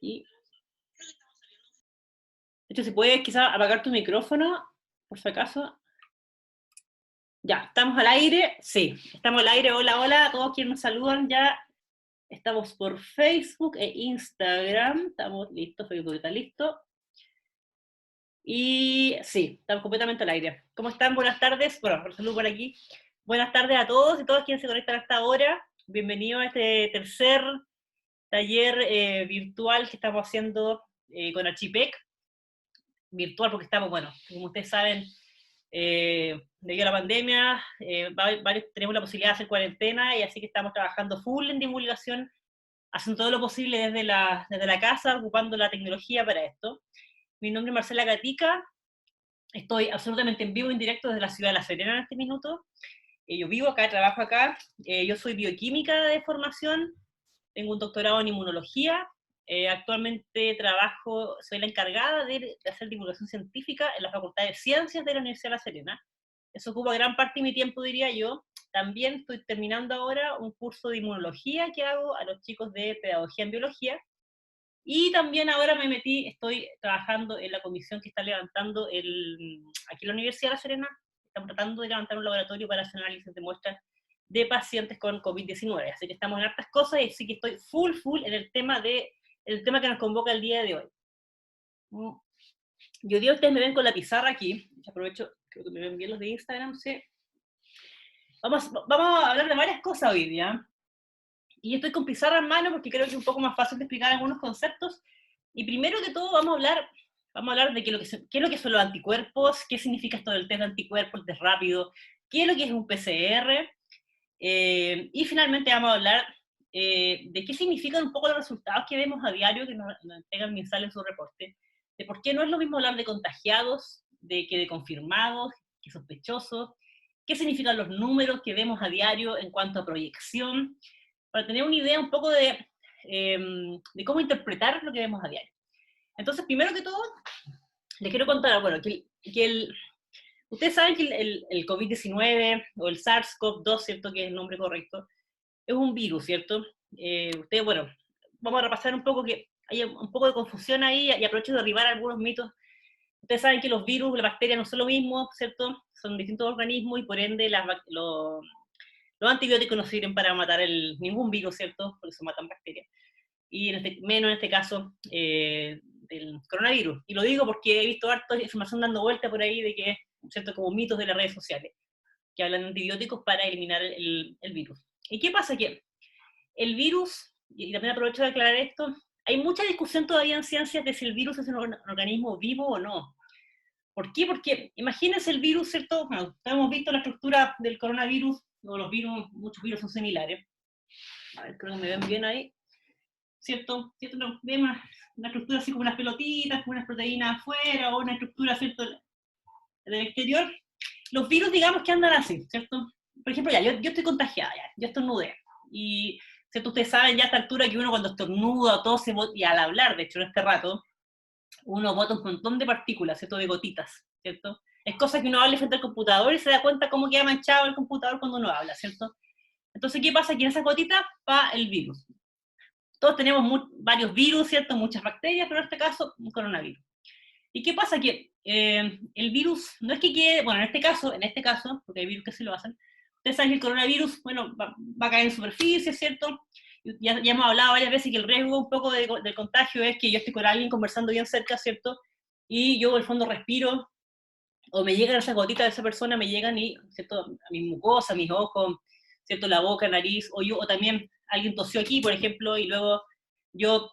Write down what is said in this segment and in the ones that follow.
Y, de hecho, si puedes quizás apagar tu micrófono, por si acaso. Ya, ¿estamos al aire? Sí, estamos al aire. Hola, hola a todos quienes nos saludan ya. Estamos por Facebook e Instagram. Estamos listos, Facebook está listo. Y sí, estamos completamente al aire. ¿Cómo están? Buenas tardes. Bueno, los saludo por aquí. Buenas tardes a todos y todas quienes se conectan hasta ahora. Bienvenidos a este tercer taller virtual que estamos haciendo con Archipec. Virtual porque estamos, bueno, como ustedes saben, debido a la pandemia, varios tenemos la posibilidad de hacer cuarentena y así que estamos trabajando full en divulgación, haciendo todo lo posible desde la casa, ocupando la tecnología para esto. Mi nombre es Marcela Gatica, estoy absolutamente en vivo, en directo desde la ciudad de La Serena en este minuto. Yo vivo acá, trabajo acá, yo soy bioquímica de formación, tengo un doctorado en inmunología, actualmente trabajo, soy la encargada de hacer divulgación científica en la Facultad de Ciencias de la Universidad de La Serena. Eso ocupa gran parte de mi tiempo, diría yo. También estoy terminando ahora un curso de inmunología que hago a los chicos de pedagogía en biología. Y también ahora estoy trabajando en la comisión que está levantando aquí en la Universidad de La Serena. Estamos tratando de levantar un laboratorio para hacer análisis de muestras de pacientes con COVID-19. Así que estamos en hartas cosas y sí que estoy full en el tema que nos convoca el día de hoy. Yo digo, ustedes me ven con la pizarra aquí. Aprovecho, creo que me ven bien los de Instagram, sí. Vamos a hablar de varias cosas hoy día. Y estoy con pizarra en mano porque creo que es un poco más fácil de explicar algunos conceptos. Y primero que todo vamos a hablar de qué es lo que son los anticuerpos, qué significa esto del test de anticuerpos, el test rápido, qué es lo que es un PCR, y finalmente vamos a hablar de qué significan un poco los resultados que vemos a diario, que nos entregan MinSal en su reporte, de por qué no es lo mismo hablar de contagiados, de confirmados, que sospechosos, qué significan los números que vemos a diario en cuanto a proyección, para tener una idea un poco de cómo interpretar lo que vemos a diario. Entonces, primero que todo, les quiero contar, bueno, ustedes saben que el COVID-19 o el SARS-CoV-2, ¿cierto? Que es el nombre correcto, es un virus, ¿cierto? Ustedes, bueno, vamos a repasar un poco que hay un poco de confusión ahí y aprovecho de derribar algunos mitos. Ustedes saben que los virus, las bacterias no son lo mismo, ¿cierto? Son distintos organismos y por ende los antibióticos no sirven para matar ningún virus, ¿cierto? Por eso matan bacterias. Y menos en este caso del coronavirus. Y lo digo porque he visto harta información dando vuelta por ahí de que, ¿cierto? Como mitos de las redes sociales, que hablan de antibióticos para eliminar el virus. ¿Y qué pasa? Que el virus, y también aprovecho de aclarar esto, hay mucha discusión todavía en ciencias de si el virus es un organismo vivo o no. ¿Por qué? Porque imagínense el virus, ¿cierto? Bueno, hemos visto la estructura del coronavirus, o los virus, muchos virus son similares. A ver, creo que me ven bien ahí. ¿Cierto? ¿Cierto? No, vemos una estructura así como unas pelotitas, con unas proteínas afuera, o una estructura, ¿cierto?, del exterior. Los virus, digamos que andan así, ¿cierto? Por ejemplo, ya, yo estoy contagiada, ya, yo estornudé. Y, ¿cierto? Ustedes saben ya a esta altura que uno cuando estornuda o tose, y al hablar, de hecho, en este rato, uno bota un montón de partículas, ¿cierto? De gotitas, ¿cierto? Es cosa que uno hable frente al computador y se da cuenta cómo queda manchado el computador cuando uno habla, ¿cierto? Entonces, ¿qué pasa? Que en esas gotitas va el virus. Todos tenemos varios virus, ¿cierto? Muchas bacterias, pero en este caso, un coronavirus. ¿Y qué pasa? Que el virus no es que quede, bueno, en este caso, porque hay virus que se lo hacen, ustedes saben que el coronavirus, bueno, va a caer en superficie, ¿cierto? Ya hemos hablado varias veces que el riesgo un poco del contagio es que yo estoy con alguien conversando bien cerca, ¿cierto? Y yo, en el fondo, respiro, o me llegan esas gotitas de esa persona, me llegan y, ¿cierto? A mis mucosas, a mis ojos, ¿cierto? La boca, nariz, o también alguien tosió aquí, por ejemplo, y luego yo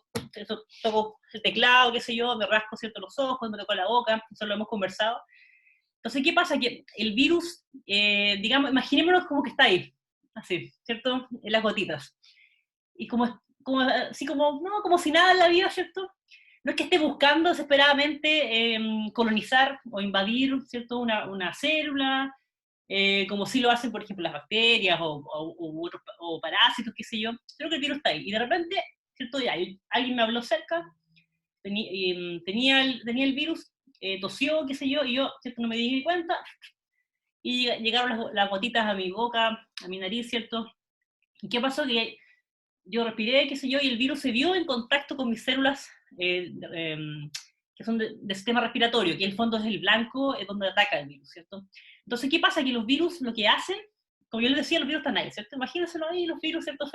toco el teclado, qué sé yo, me rasco, ¿cierto? Los ojos, me toco la boca, eso lo hemos conversado. Entonces, ¿qué pasa? Que el virus, digamos, imaginémonos como que está ahí, así, ¿cierto? En las gotitas. Y así como, no, como si nada en la vida, ¿cierto? No es que esté buscando desesperadamente colonizar o invadir, ¿cierto? Una célula, como sí lo hacen, por ejemplo, las bacterias o parásitos, qué sé yo. Creo que el virus está ahí. Y de repente, ¿cierto? Ya, alguien me habló cerca, tenía el virus, tosió, qué sé yo, y yo, ¿cierto? No me di cuenta. Y llegaron las gotitas a mi boca, a mi nariz, ¿cierto? ¿Y qué pasó? Que yo respiré, qué sé yo, y el virus se vio en contacto con mis células que son de sistema respiratorio, que en el fondo es el blanco, es donde ataca el virus, ¿cierto? Entonces, ¿qué pasa? Que los virus lo que hacen, como yo les decía, los virus están ahí, ¿cierto? Imagínenselo ahí, los virus, ¿cierto?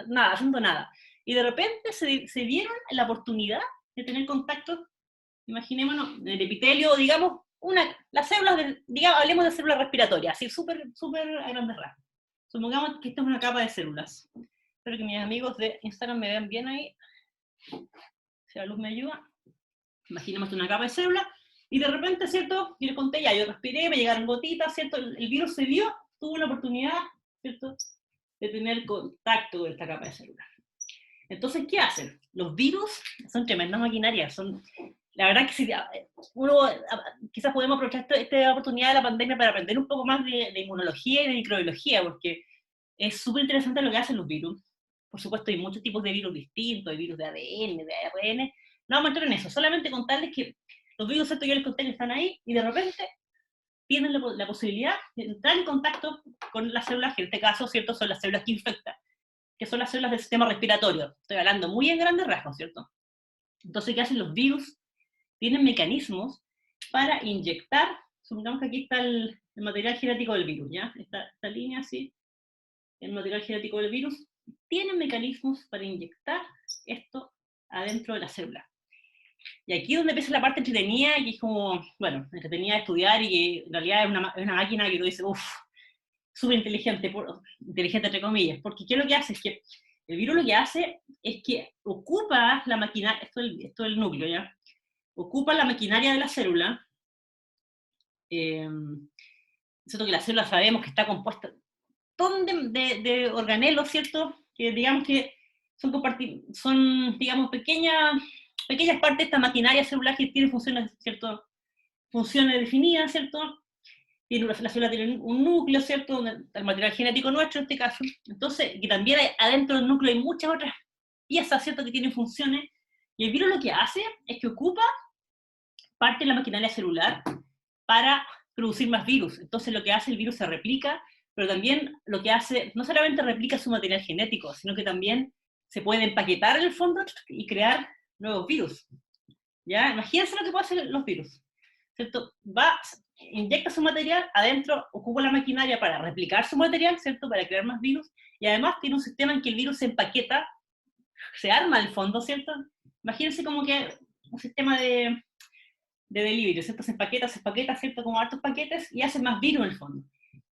Nada, haciendo nada. Y de repente se vieron la oportunidad de tener contacto, imaginémonos, en el epitelio, digamos, las células, digamos, hablemos de células respiratorias, así súper a grandes rasgos. Supongamos que esto es una capa de células. Espero que mis amigos de Instagram me vean bien ahí. Si la luz me ayuda. Imaginemos una capa de células, y de repente, ¿cierto? Yo les conté ya, yo respiré, me llegaron gotitas, ¿cierto? El virus se vio, tuvo la oportunidad, ¿cierto?, de tener contacto con esta capa de células. Entonces, ¿qué hacen? Los virus son tremendas maquinarias, son, la verdad que si uno, quizás podemos aprovechar esta oportunidad de la pandemia para aprender un poco más de inmunología y de microbiología, porque es súper interesante lo que hacen los virus. Por supuesto, hay muchos tipos de virus distintos, hay virus de ADN, de ARN. No vamos a entrar en eso, solamente contarles que los virus, ¿cierto?, yo les conté que están ahí, y de repente tienen la posibilidad de entrar en contacto con las células, que en este caso, ¿cierto?, son las células que infectan, que son las células del sistema respiratorio. Estoy hablando muy en grandes rasgos, ¿cierto? Entonces, ¿qué hacen los virus? Tienen mecanismos para inyectar, supongamos que aquí está el material genético del virus, ¿ya? Esta línea así, el material genético del virus, tienen mecanismos para inyectar esto adentro de la célula. Y aquí es donde empieza la parte entretenida, que es como, bueno, entretenida de estudiar, y que en realidad es una máquina que tú dices, uff, súper inteligente, inteligente entre comillas, porque ¿qué es lo que hace? Es que el virus lo que hace es que ocupa la maquinaria, esto es el núcleo, ¿ya? Ocupa la maquinaria de la célula, ¿cierto? Que la célula sabemos que está compuesta de organelos, ¿cierto? Que digamos que son digamos, pequeñas partes de esta maquinaria celular que tiene funciones, ¿cierto? Funciones definidas, ¿cierto? La célula tiene un núcleo, ¿cierto? El material genético nuestro en este caso. Entonces, que también adentro del núcleo hay muchas otras piezas, ¿cierto?, que tienen funciones. Y el virus lo que hace es que ocupa parte de la maquinaria celular para producir más virus. Entonces, lo que hace el virus se replica, pero también lo que hace, no solamente replica su material genético, sino que también se puede empaquetar en el fondo y crear nuevos virus. ¿Ya? Imagínense lo que pueden hacer los virus, ¿cierto? Inyecta su material, adentro ocupa la maquinaria para replicar su material, ¿cierto?, para crear más virus, y además tiene un sistema en que el virus se empaqueta, se arma el fondo, ¿cierto? Imagínense como que un sistema de delivery, ¿cierto? Se empaqueta, ¿cierto?, como hartos paquetes, y hace más virus en el fondo.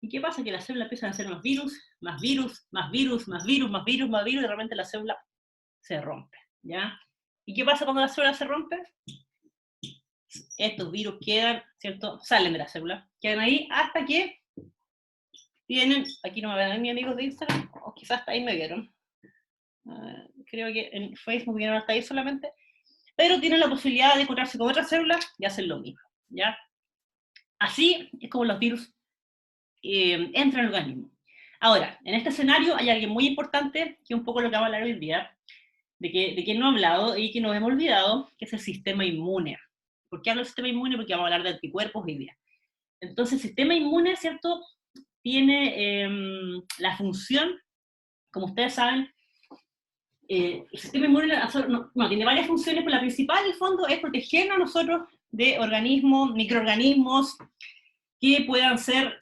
¿Y qué pasa? Que las células empiezan a hacer más virus, más virus, más virus, más virus, más virus, más virus, y de repente la célula se rompe, ¿ya? ¿Y qué pasa cuando la célula se rompe? Estos virus quedan, ¿cierto?, salen de la célula, quedan ahí hasta que tienen, aquí no me ven mis amigos de Instagram, o quizás hasta ahí me vieron, creo que en Facebook vieron hasta ahí solamente, pero tienen la posibilidad de encontrarse con otras células y hacer lo mismo, ¿ya? Así es como los virus entran al organismo. Ahora, en este escenario hay alguien muy importante, que es un poco lo que vamos a hablar hoy día, de que no he hablado y que nos hemos olvidado, que es el sistema inmune. ¿Por qué hablo del sistema inmune? Porque vamos a hablar de anticuerpos hoy día. Entonces, el sistema inmune, ¿cierto?, tiene la función, como ustedes saben, el sistema inmune tiene varias funciones, pero la principal, en el fondo, es protegernos a nosotros de organismos, microorganismos, que puedan ser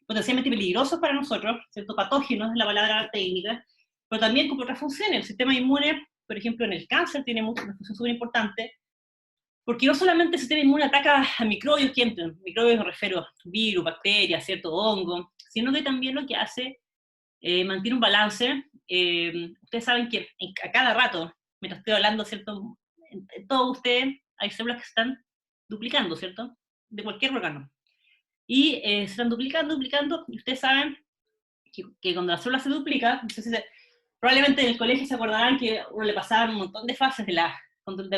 potencialmente peligrosos para nosotros, ¿cierto?, patógenos es la palabra técnica, pero también con otras funciones. El sistema inmune, por ejemplo, en el cáncer tiene una función súper importante, porque no solamente el sistema inmune ataca a microbios, que entran, microbios me refiero a virus, bacterias, ¿cierto?, hongo, sino que también lo que hace, mantiene un balance. Ustedes saben que a cada rato, mientras estoy hablando, ¿cierto?, en todos ustedes hay células que se están duplicando, ¿cierto?, de cualquier órgano. Y se están duplicando, y ustedes saben que cuando la célula se duplica, entonces, probablemente en el colegio se acordarán que uno le pasaban un montón de fases de la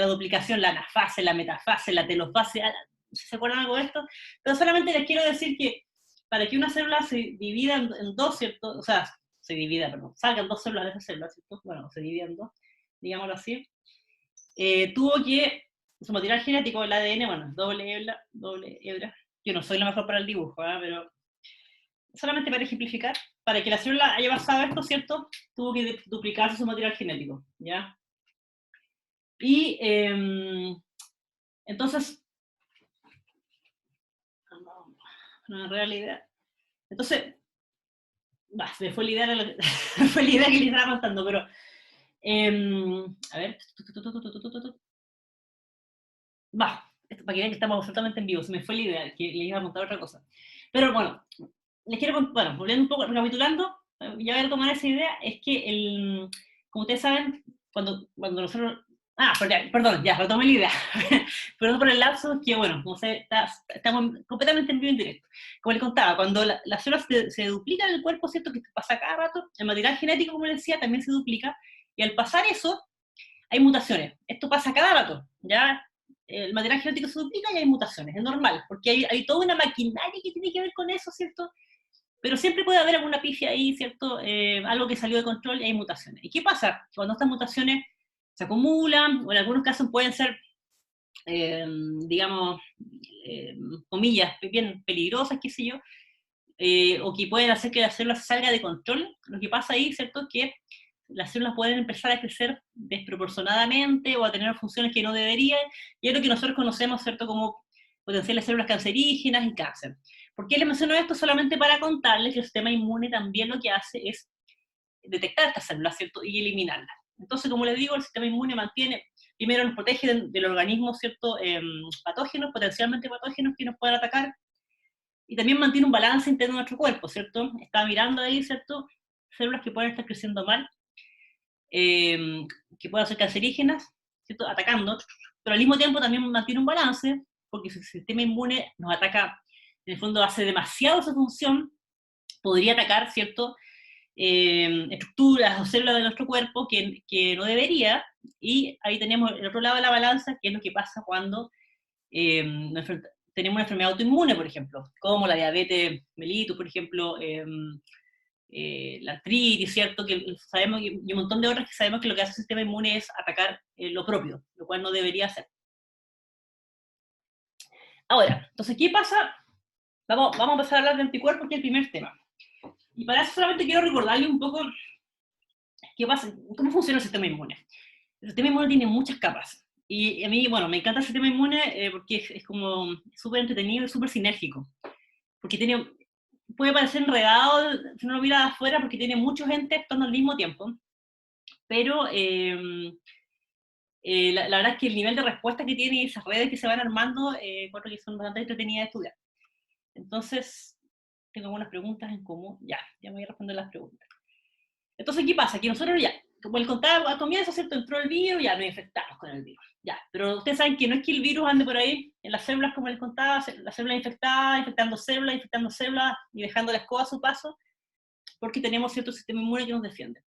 duplicación, la anafase, la metafase, la telofase, ¿se acuerdan algo de esto? Pero solamente les quiero decir que para que una célula se divida en dos, ¿cierto? O sea, salgan dos células de esa célula, ¿cierto? Bueno, se dividen en dos, digámoslo así. Tuvo que, su material genético, el ADN, bueno, doble hebra. Yo no soy la mejor para el dibujo, pero solamente para ejemplificar, para que la célula haya pasado esto, ¿cierto? Tuvo que duplicarse su material genético, ¿ya? Y entonces, una realidad. Entonces, se me fue la idea, fue la idea que les estaba contando, pero, a ver, para que vean que estamos absolutamente en vivo, se me fue la idea, que les iba a contar otra cosa. Pero bueno, les quiero contar, bueno, volviendo un poco, recapitulando, ya voy a retomar esa idea, es que, como ustedes saben, cuando nosotros, perdón, ya, retomé la idea, perdón por el lapso, que bueno, como se, estamos completamente en vivo y en directo. Como les contaba, cuando las células se duplican en el cuerpo, ¿cierto? Que pasa cada rato, el material genético, como les decía, también se duplica, y al pasar eso, hay mutaciones. Esto pasa cada rato, ¿ya? El material genético se duplica y hay mutaciones, es normal, porque hay toda una maquinaria que tiene que ver con eso, ¿cierto? Pero siempre puede haber alguna pifia ahí, ¿cierto? Algo que salió de control y hay mutaciones. ¿Y qué pasa? Cuando estas mutaciones se acumulan, o en algunos casos pueden ser, digamos, comillas, bien peligrosas, qué sé yo, o que pueden hacer que la célula salga de control, lo que pasa ahí, ¿cierto? Es que las células pueden empezar a crecer desproporcionadamente o a tener funciones que no deberían, y es lo que nosotros conocemos, ¿cierto?, como potenciales células cancerígenas y cáncer. ¿Por qué les menciono esto? Solamente para contarles que el sistema inmune también lo que hace es detectar estas células, ¿cierto?, y eliminarlas. Entonces, como les digo, el sistema inmune mantiene, primero nos protege del organismo, ¿cierto?, patógenos, potencialmente patógenos que nos puedan atacar, y también mantiene un balance interno de nuestro cuerpo, ¿cierto? Está mirando ahí, ¿cierto?, células que pueden estar creciendo mal, que puedan ser cancerígenas, ¿cierto?, atacando, pero al mismo tiempo también mantiene un balance, porque si el sistema inmune nos ataca, en el fondo hace demasiado esa función, podría atacar, ¿cierto?, estructuras o células de nuestro cuerpo que no debería, y ahí tenemos el otro lado de la balanza, que es lo que pasa cuando tenemos una enfermedad autoinmune, por ejemplo, como la diabetes mellitus, por ejemplo, la artritis, ¿cierto? Que sabemos, y un montón de otras que sabemos que lo que hace el sistema inmune es atacar lo propio, lo cual no debería hacer. Ahora, entonces, ¿qué pasa? Vamos a empezar a hablar de anticuerpos, que es el primer tema. Y para eso solamente quiero recordarle un poco qué pasa, cómo funciona el sistema inmune. El sistema inmune tiene muchas capas. Y a mí, bueno, me encanta el sistema inmune porque es como súper entretenido y súper sinérgico. Porque puede parecer enredado si uno lo mira de afuera porque tiene muchos entes actuando al mismo tiempo. Pero la verdad es que el nivel de respuesta que tiene y esas redes que se van armando, creo que son bastante entretenidas de estudiar. Entonces, tengo algunas preguntas en común. Ya me voy a responder las preguntas. Entonces, ¿qué pasa? Que nosotros ya, como el contaba al comienzo, ¿cierto? Entró el virus, ya nos infectamos con el virus. Ya, pero ustedes saben que no es que el virus ande por ahí en las células, como les contaba, las células infectadas, infectando células y dejando la escoba a su paso, porque tenemos cierto sistema inmune que nos defiende.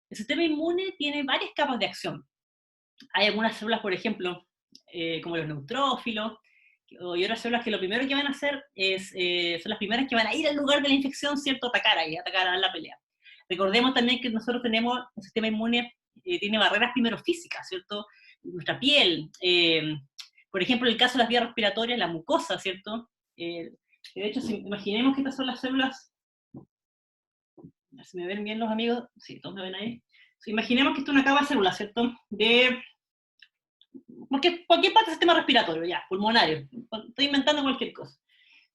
El sistema inmune tiene varias capas de acción. Hay algunas células, por ejemplo, como los neutrófilos, y otras células que lo primero que van a hacer son las primeras que van a ir al lugar de la infección, ¿cierto? Atacar a la pelea. Recordemos también que nosotros tenemos, el sistema inmune tiene barreras primero físicas, ¿cierto? Nuestra piel, por ejemplo, en el caso de las vías respiratorias, la mucosa, ¿cierto? De hecho, si imaginemos que estas son las células, a ver si me ven bien los amigos, sí, todos me ven ahí. Imaginemos que esto es una capa de células, ¿cierto? Porque cualquier parte del sistema respiratorio, ya, pulmonario, estoy inventando cualquier cosa,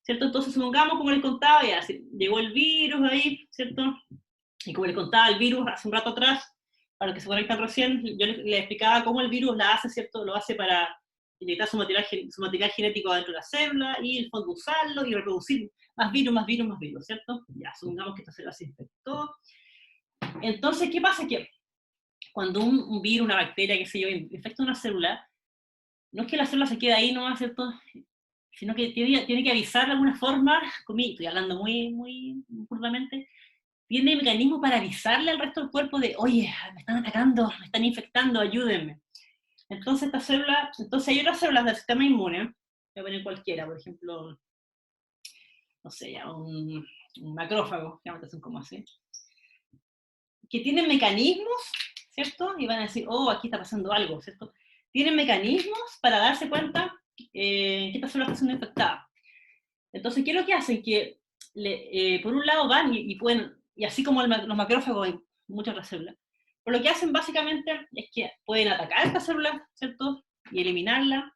¿cierto? Entonces, supongamos, como les contaba, ya, llegó el virus ahí, ¿cierto? Y como les contaba, el virus hace un rato atrás, para los que se conectan recién, yo les explicaba cómo el virus la hace, ¿cierto? Lo hace para inyectar su material genético dentro de la célula y en el fondo usarlo y reproducir más virus, ¿cierto? Ya, supongamos que esta célula se infectó. Entonces, ¿qué pasa? Que cuando un virus, una bacteria, qué sé yo, infecta una célula, no es que la célula se quede ahí, ¿no? ¿Cierto? Sino que tiene que avisar de alguna forma, estoy hablando muy crudamente, tiene mecanismos para avisarle al resto del cuerpo de, oye, me están atacando, me están infectando, ayúdenme. Entonces hay otras células del sistema inmune, voy a poner cualquiera, por ejemplo, no sé, ya un macrófago, ya son como así, que tienen mecanismos, ¿cierto? Y van a decir, oh, aquí está pasando algo, ¿cierto? Tienen mecanismos para darse cuenta que esta célula está siendo infectada. Entonces, ¿qué es lo que hacen? Que por un lado van y pueden y así como los macrófagos hay muchas otras células. Pero lo que hacen básicamente es que pueden atacar esta célula, ¿cierto? Y eliminarla.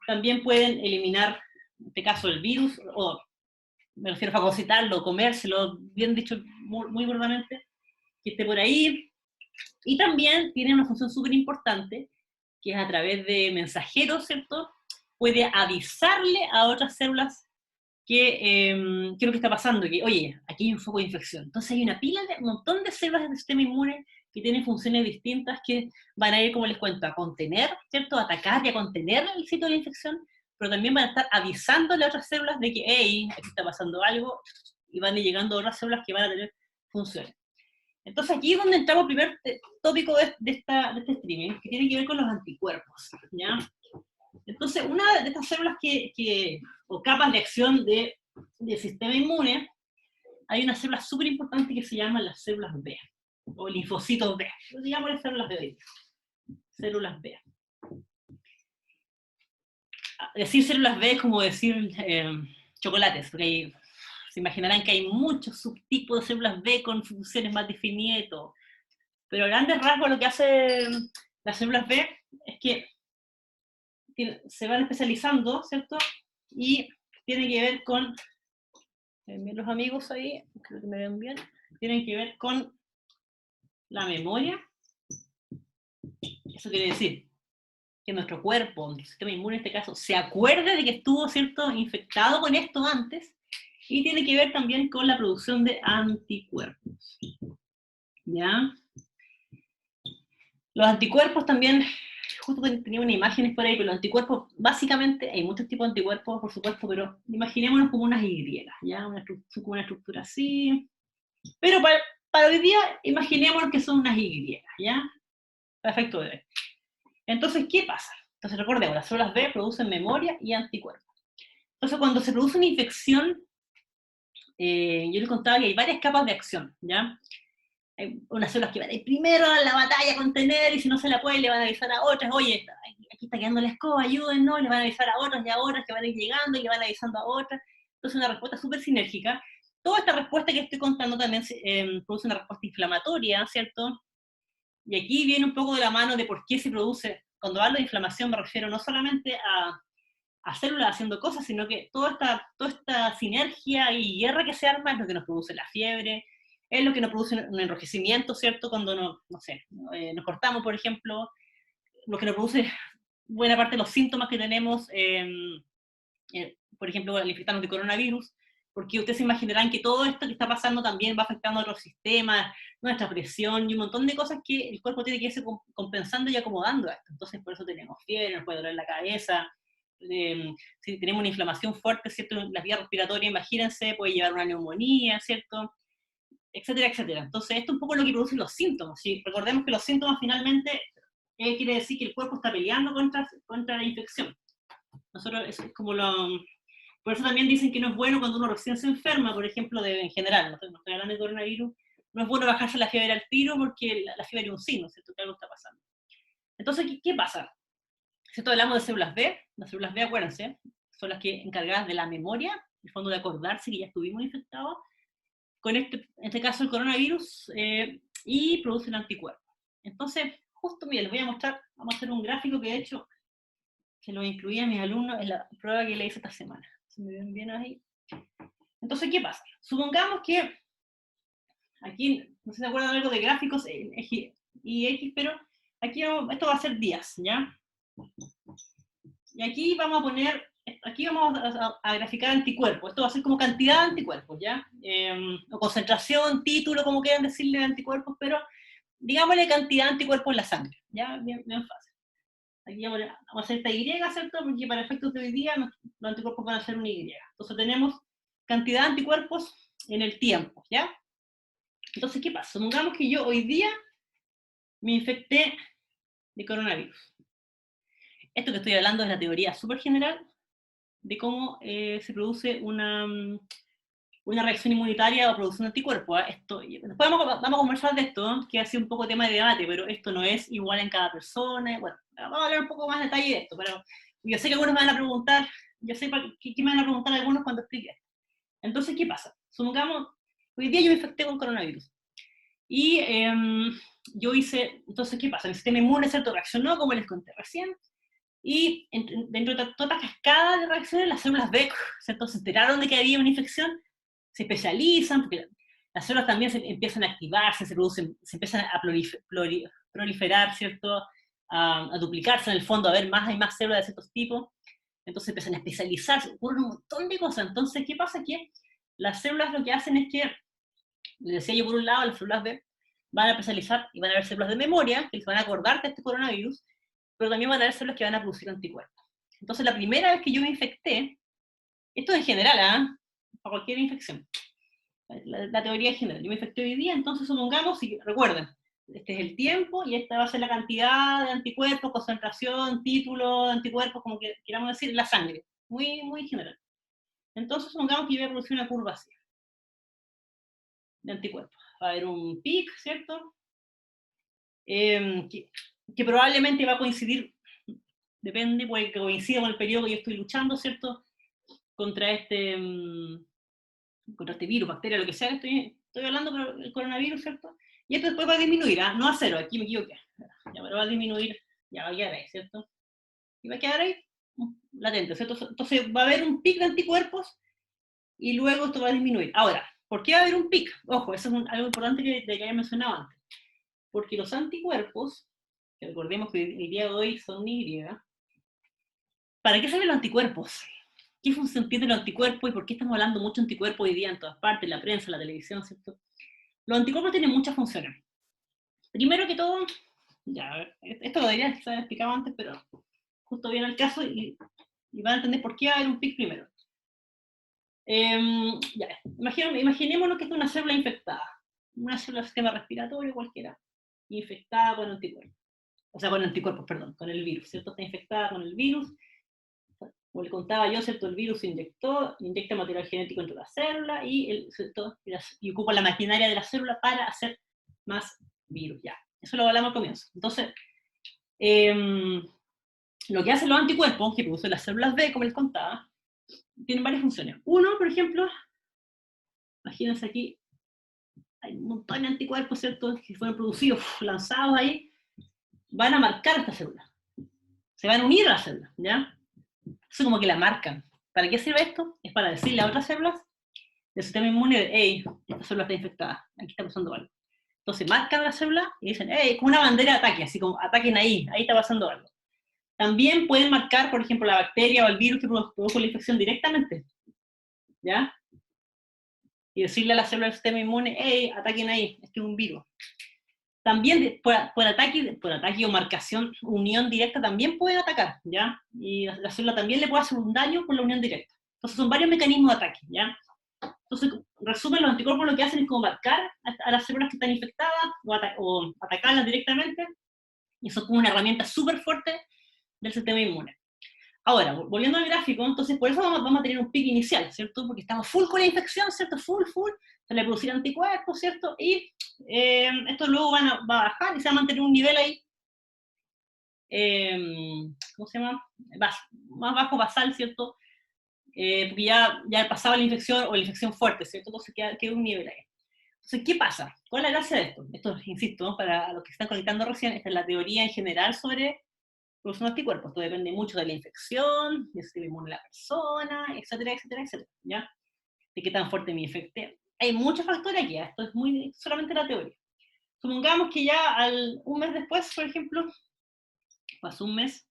También pueden eliminar, en este caso, el virus, o me refiero a fagocitarlo, comérselo, bien dicho, muy burdamente, que esté por ahí. Y también tiene una función súper importante, que es a través de mensajeros, ¿cierto? Puede avisarle a otras células que es lo que está pasando, que, oye, aquí hay un foco de infección. Entonces hay un montón de células del sistema inmune que tienen funciones distintas que van a ir, como les cuento, a contener, ¿cierto? A atacar y a contener el sitio de la infección, pero también van a estar avisándole a otras células de que, hey, aquí está pasando algo, y van a ir llegando otras células que van a tener funciones. Entonces aquí es donde entramos al primer tópico de este streaming, que tiene que ver con los anticuerpos, ¿ya? Entonces, una de estas células o capas de acción del sistema inmune, hay una célula súper importante que se llaman las células B, o linfocitos B. Lo digamos las células B hoy día. Células B. Decir células B es como decir chocolates, porque se imaginarán que hay muchos subtipos de células B con funciones más definidas y todo. Pero a grandes rasgos lo que hacen las células B es que se van especializando, ¿cierto? Y tiene que ver con, los amigos ahí, creo que me ven bien, tienen que ver con la memoria. Eso quiere decir que nuestro cuerpo, nuestro sistema inmune en este caso, se acuerde de que estuvo, ¿cierto?, infectado con esto antes, y tiene que ver también con la producción de anticuerpos. ¿Ya? Los anticuerpos también, justo tenía unas imágenes por ahí, pero los anticuerpos, básicamente, hay muchos tipos de anticuerpos, por supuesto, pero imaginémonos como unas Y, ¿ya? Como una estructura así. Pero para hoy día, imaginémonos que son unas Y, ¿ya? Perfecto, bebé. Entonces, ¿qué pasa? Entonces, recordemos, las células B producen memoria y anticuerpos. Entonces, cuando se produce una infección, yo les contaba que hay varias capas de acción, ¿ya? Hay unas células que van a ir primero a la batalla a contener, y si no se la pueden, le van a avisar a otras, oye, aquí está quedando la escoba, ayúdennos, le van a avisar a otras y a otras que van a ir llegando y le van avisando a otras. Entonces, una respuesta súper sinérgica. Toda esta respuesta que estoy contando también produce una respuesta inflamatoria, ¿cierto? Y aquí viene un poco de la mano de por qué se produce. Cuando hablo de inflamación me refiero no solamente a células haciendo cosas, sino que toda esta sinergia y guerra que se arma es lo que nos produce la fiebre, es lo que nos produce un enrojecimiento, ¿cierto? Cuando nos cortamos, por ejemplo, lo que nos produce buena parte de los síntomas que tenemos, por ejemplo, al infectarnos de coronavirus, porque ustedes se imaginarán que todo esto que está pasando también va afectando a otros sistemas, nuestra presión y un montón de cosas que el cuerpo tiene que irse compensando y acomodando a esto. Entonces, por eso tenemos fiebre, nos puede doler la cabeza, si tenemos una inflamación fuerte, ¿cierto? En las vías respiratorias, imagínense, puede llevar una neumonía, ¿cierto? Etcétera, etcétera. Entonces, esto es un poco lo que producen los síntomas. ¿Sí? Recordemos que los síntomas finalmente quiere decir que el cuerpo está peleando contra la infección. Nosotros, eso es como por eso también dicen que no es bueno cuando uno recién se enferma, por ejemplo, en general, no estoy hablando de coronavirus, no es bueno bajarse la fiebre al tiro porque la fiebre es un signo, ¿cierto? Que algo está pasando. Entonces, ¿qué pasa? Si hablamos de células B, las células B, acuérdense, son las que encargadas de la memoria, en el fondo de acordarse que ya estuvimos infectados con en este caso el coronavirus, y producen anticuerpos. Entonces, justo, mira, les voy a mostrar, vamos a hacer un gráfico que de hecho se lo incluí a mis alumnos en la prueba que le hice esta semana. ¿Se me ven bien ahí? Entonces, ¿qué pasa? Supongamos que aquí, no sé si se acuerdan algo de gráficos y X, pero aquí esto va a ser días, ¿ya? Y aquí vamos a graficar anticuerpos. Esto va a ser como cantidad de anticuerpos, ¿ya? O concentración, título, como quieran decirle de anticuerpos, pero digámosle cantidad de anticuerpos en la sangre, ¿ya? Bien, bien fácil. Aquí vamos a hacer esta Y, ¿cierto? Porque para efectos de hoy día los anticuerpos van a ser una Y. Entonces tenemos cantidad de anticuerpos en el tiempo, ¿ya? Entonces, ¿qué pasa? Supongamos que yo hoy día me infecté de coronavirus. Esto que estoy hablando es la teoría súper general de cómo se produce una reacción inmunitaria o producción de anticuerpos. Después vamos a conversar de esto, que ha sido un poco tema de debate, pero esto no es igual en cada persona. Bueno, vamos a hablar un poco más de detalle de esto, pero yo sé que algunos me van a preguntar, yo sé qué me van a preguntar algunos cuando explique esto. Entonces, ¿qué pasa? Supongamos, Hoy día yo me infecté con coronavirus. Y yo hice, entonces, ¿qué pasa? El sistema inmune, ¿cierto? Reaccionó, como les conté recién, y dentro de toda esta cascada de reacciones, las células B, ¿cierto? Se enteraron de que había una infección, se especializan, porque las células también se empiezan a activarse, se producen, se empiezan a proliferar, ¿cierto? A duplicarse en el fondo, a ver más y más células de ciertos tipos, entonces empiezan a especializarse, ocurren un montón de cosas. Entonces, ¿qué pasa? Que las células lo que hacen es que, les decía yo por un lado, las células B van a especializar y van a haber células de memoria que se van a acordar de este coronavirus, pero también van a haber células que van a producir anticuerpos. Entonces, la primera vez que yo me infecté, esto en general, para cualquier infección, la teoría es general, yo me infecté hoy día, entonces supongamos, y recuerden, este es el tiempo y esta va a ser la cantidad de anticuerpos, concentración, título de anticuerpos, como que queramos decir, la sangre, muy, muy general. Entonces supongamos que yo voy a producir una curva así, de anticuerpos. Va a haber un pic, ¿cierto? Que probablemente va a coincidir, depende, puede que coincida con el periodo que yo estoy luchando, ¿cierto? Contra este virus, bacteria, lo que sea que estoy hablando, pero el coronavirus, ¿cierto? Y esto después va a disminuir, no a cero, aquí me equivoqué. Ya, pero va a disminuir, ya va a quedar ahí, ¿cierto? Y va a quedar ahí latente, ¿cierto? Entonces va a haber un pic de anticuerpos y luego esto va a disminuir. Ahora, ¿por qué va a haber un pic? Ojo, eso es algo importante que había mencionado antes. Porque los anticuerpos, que recordemos que el día de hoy son Y, ¿para qué sirven los anticuerpos? ¿Qué función tienen los anticuerpos y por qué estamos hablando mucho de anticuerpos hoy día en todas partes, en la prensa, en la televisión, ¿cierto? Los anticuerpos tienen muchas funciones. Primero que todo, ya, esto lo debería estar explicado antes, pero justo viene el caso y van a entender por qué va a haber un pic primero. Ya, imaginémonos que es una célula infectada, una célula del sistema respiratorio cualquiera, infectada con anticuerpos. O sea, con anticuerpos, perdón, con el virus, ¿cierto? Está infectada con el virus. Como le contaba yo, ¿cierto? El virus inyecta material genético entre la célula y ocupa la maquinaria de la célula para hacer más virus, ya. Eso lo hablamos al comienzo. Entonces, lo que hacen los anticuerpos, que producen las células B, como les contaba, tienen varias funciones. Uno, por ejemplo, imagínense aquí, hay un montón de anticuerpos, ¿cierto? Que fueron producidos, lanzados ahí, van a marcar esta célula. Se van a unir a la célula, ¿ya? Eso como que la marcan. ¿Para qué sirve esto? Es para decirle a otras células del sistema inmune, hey, esta célula está infectada, aquí está pasando algo. Entonces marcan la célula y dicen, hey, como una bandera de ataque, así como ataquen ahí está pasando algo. También pueden marcar, por ejemplo, la bacteria o el virus que produjo la infección directamente, ¿ya? Y decirle a la célula del sistema inmune, hey, ataquen ahí, este es un virus. También por ataque o marcación, unión directa, también pueden atacar, ¿ya? Y la célula también le puede hacer un daño por la unión directa. Entonces son varios mecanismos de ataque, ¿ya? Entonces, resumen, los anticuerpos lo que hacen es como marcar a las células que están infectadas o atacarlas directamente, y eso es como una herramienta súper fuerte del sistema inmune. Ahora, volviendo al gráfico, entonces por eso vamos a tener un pico inicial, ¿cierto? Porque estamos full con la infección, ¿cierto? Full, se le producir anticuerpos, ¿cierto? Y esto luego va a bajar y se va a mantener un nivel ahí, ¿cómo se llama? Más bajo basal, ¿cierto? Porque ya pasaba la infección o la infección fuerte, ¿cierto? Entonces queda un nivel ahí. Entonces, ¿qué pasa? ¿Cuál es la gracia de esto? Esto, insisto, ¿no? Para los que están conectando recién, esta es la teoría en general sobre producción de anticuerpos. Esto depende mucho de la infección, del sistema inmune de la persona, etcétera, etcétera, etcétera, ¿ya? De qué tan fuerte me infecté. Hay muchos factores aquí, esto es solamente la teoría. Supongamos que ya un mes después, por ejemplo, pasó un mes,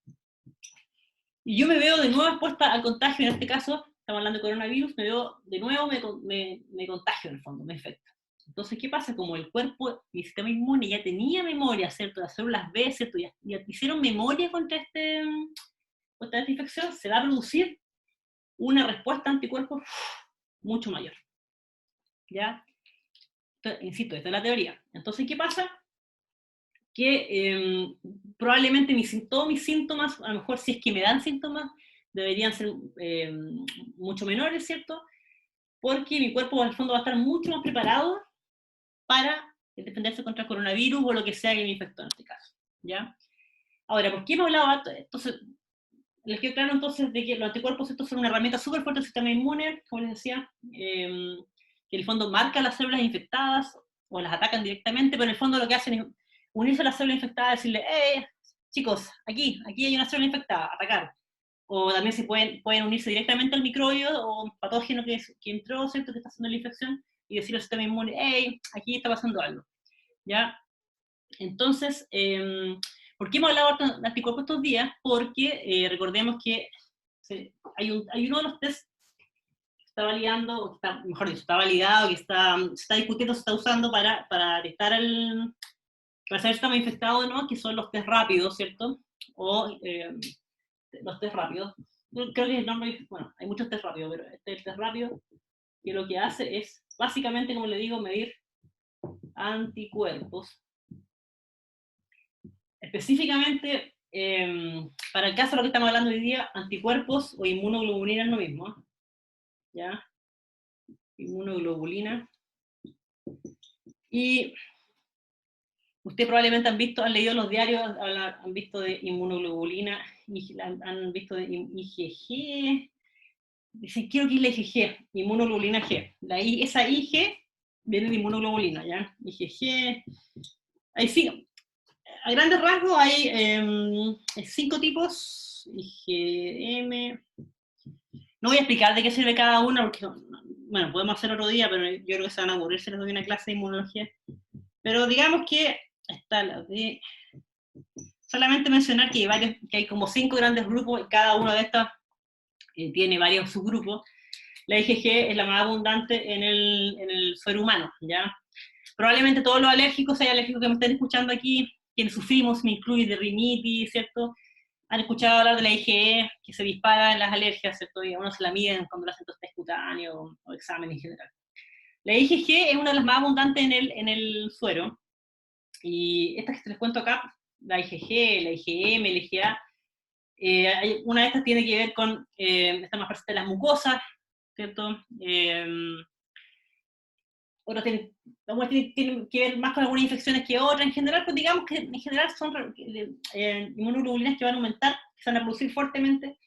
y yo me veo de nuevo expuesta al contagio, en este caso, estamos hablando de coronavirus, me veo de nuevo, me contagio en el fondo, me infecto. Entonces, ¿qué pasa? Como el cuerpo, mi sistema inmune ya tenía memoria, ¿cierto? Las células B, ¿cierto? Ya hicieron memoria contra esta infección, se va a producir una respuesta anticuerpos mucho mayor. ¿Ya? Entonces, insisto, esta es la teoría. Entonces, ¿qué pasa? Que probablemente mis síntomas, a lo mejor si es que me dan síntomas, deberían ser mucho menores, ¿cierto? Porque mi cuerpo al fondo va a estar mucho más preparado para defenderse contra el coronavirus o lo que sea que me infectó en este caso, ¿ya? Ahora, ¿por qué me hablaba? Entonces, les quedó claro entonces de que los anticuerpos estos son una herramienta súper fuerte del sistema inmune, como les decía, que en el fondo marcan las células infectadas o las atacan directamente, pero en el fondo lo que hacen es unirse a las células infectadas y decirle, chicos, aquí hay una célula infectada, atacar. O también se pueden unirse directamente al microbio o un patógeno que entró, ¿cierto?, que está haciendo la infección, y decirle al sistema inmune, aquí está pasando algo, ¿ya? Entonces, ¿por qué hemos hablado de anticuerpos estos días? Porque recordemos que hay uno de los test que está validando, o que está, mejor dicho, está validado, que se está discutiendo, se está usando para detectar para saber si estamos infectados o no, que son los test rápidos, ¿cierto? O los test rápidos. Creo que el nombre, bueno, hay muchos test rápidos, pero este es el test rápido, que lo que hace es, básicamente, como le digo, medir anticuerpos. Específicamente, para el caso de lo que estamos hablando hoy día, anticuerpos o inmunoglobulina es lo mismo, ¿ya? Inmunoglobulina. Y ustedes probablemente han leído los diarios, han visto de inmunoglobulina, han visto de IgG, dicen, quiero que es la IgG, inmunoglobulina G. Esa IG viene de inmunoglobulina, ¿ya? IgG, ahí sí, a grandes rasgos hay 5 tipos, IgM, no voy a explicar de qué sirve cada una, porque, bueno, podemos hacer otro día, pero yo creo que se van a aburrir si les doy una clase de inmunología. Pero digamos que está la de... Solamente mencionar que hay como 5 grandes grupos, y cada uno de estos tiene varios subgrupos. La IgG es la más abundante en el suero humano, ¿ya? Probablemente todos los alérgicos, hay alérgicos que me estén escuchando aquí, quienes sufrimos, me incluye de rinitis, ¿cierto? Han escuchado hablar de la IgE, que se dispara en las alergias, ¿cierto? Y a uno se la miden cuando le hacen test cutáneo o examen en general. La IgG es una de las más abundantes en el suero, y estas que les cuento acá, la IgG, la IgM, la IgA, una de estas tiene que ver con, está más presente en las mucosas, ¿cierto? Otras tienen que ver más con algunas infecciones que otras. En general, pues digamos que en general son inmunoglobulinas que van a aumentar, que se van a producir fuertemente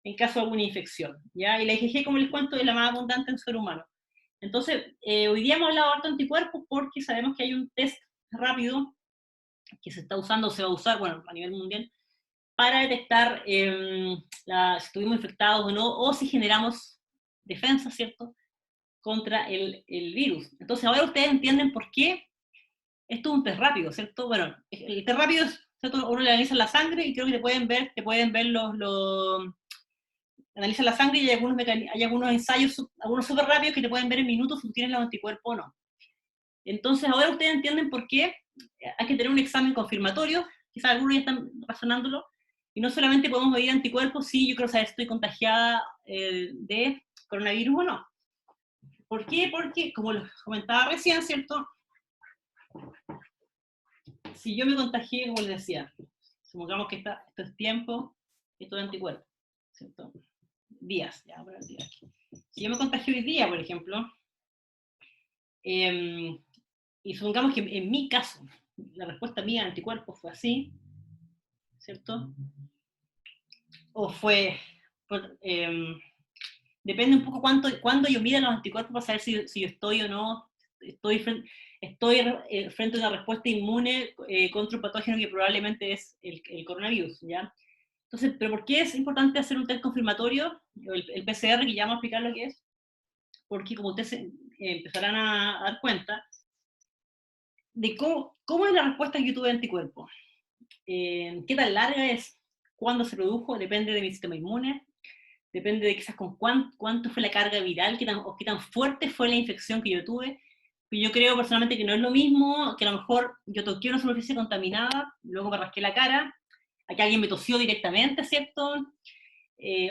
en caso de alguna infección, ¿ya? Y la IgG, como les cuento, es la más abundante en el ser humano. Entonces, hoy día hemos hablado harto de anticuerpos porque sabemos que hay un test rápido que se está usando, se va a usar, bueno, a nivel mundial, para detectar si estuvimos infectados o no, o si generamos defensa, ¿cierto?, contra el virus. Entonces, ahora ustedes entienden por qué esto es un test rápido, ¿cierto? Bueno, el test rápido, ¿cierto?, uno le analiza la sangre y creo que te pueden ver analizan la sangre y hay algunos ensayos, algunos súper rápidos que te pueden ver en minutos si tú tienes los anticuerpos o no. Entonces, ahora ustedes entienden por qué hay que tener un examen confirmatorio, quizás algunos ya están razonándolo, y no solamente podemos medir anticuerpos si yo quiero saber si estoy contagiada de coronavirus o no. ¿Por qué? Porque, como les comentaba recién, ¿cierto? Si yo me contagié, como les decía, supongamos que esto es tiempo, esto es anticuerpo, ¿cierto? Días, ya, por el día. Si yo me contagio hoy día, por ejemplo, y supongamos que en mi caso, la respuesta mía al anticuerpo fue así, ¿cierto? O fue, depende un poco cuándo yo mida los anticuerpos para saber si yo estoy o no, estoy frente a una respuesta inmune contra un patógeno que probablemente es el coronavirus, ¿ya? Entonces, ¿pero por qué es importante hacer un test confirmatorio? El PCR, que ya vamos a explicar lo que es, porque como ustedes empezarán a dar cuenta, de cómo es la respuesta que yo tuve de anticuerpo. ¿Qué tan larga es? ¿Cuándo se produjo? Depende de mi sistema inmune, depende de quizás con cuánto fue la carga viral, o qué tan fuerte fue la infección que yo tuve. Yo creo personalmente que no es lo mismo, que a lo mejor yo toqué una superficie contaminada, luego me rasqué la cara, a que alguien me tosió directamente, ¿cierto?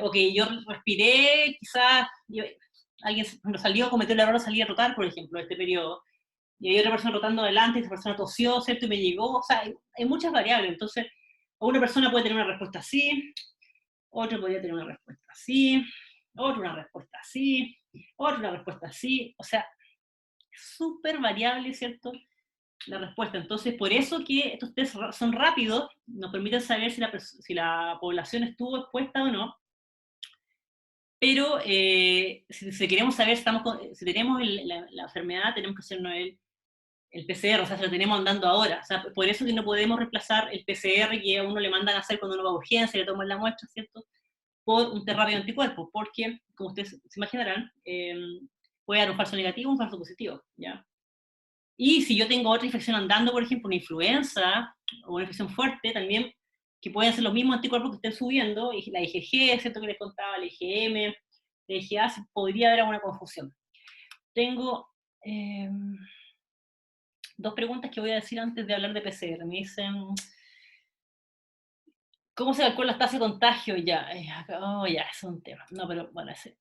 O que yo respiré, quizás alguien cuando salió cometió el error de salir a rotar, por ejemplo, en este periodo, y hay otra persona rotando adelante, y esa persona tosió, ¿cierto? Y me llegó, o sea, hay muchas variables. Entonces, una persona puede tener una respuesta así, otro podría tener una respuesta así, otro una respuesta así, otro una respuesta así, o sea, es súper variable, ¿cierto?, la respuesta. Entonces, por eso que estos test son rápidos, nos permiten saber si la población estuvo expuesta o no, pero si queremos saber si tenemos la enfermedad, tenemos que hacernos el PCR, o sea, se lo tenemos andando ahora. O sea, por eso que no podemos reemplazar el PCR que a uno le mandan a hacer cuando uno va a urgencia, le toman la muestra, ¿cierto? Por un test rápido de anticuerpos, porque, como ustedes se imaginarán, puede dar un falso negativo o un falso positivo, ¿ya? Y si yo tengo otra infección andando, por ejemplo, una influenza o una infección fuerte, también, que pueden ser los mismos anticuerpos que estén subiendo, y la IgG, ¿cierto? Que les contaba, la IgM, la IgA, podría haber alguna confusión. Tengo dos preguntas que voy a decir antes de hablar de PCR. Me dicen, ¿cómo se calcula la tasa de contagio? Ya, ya, es un tema. No, pero bueno, yo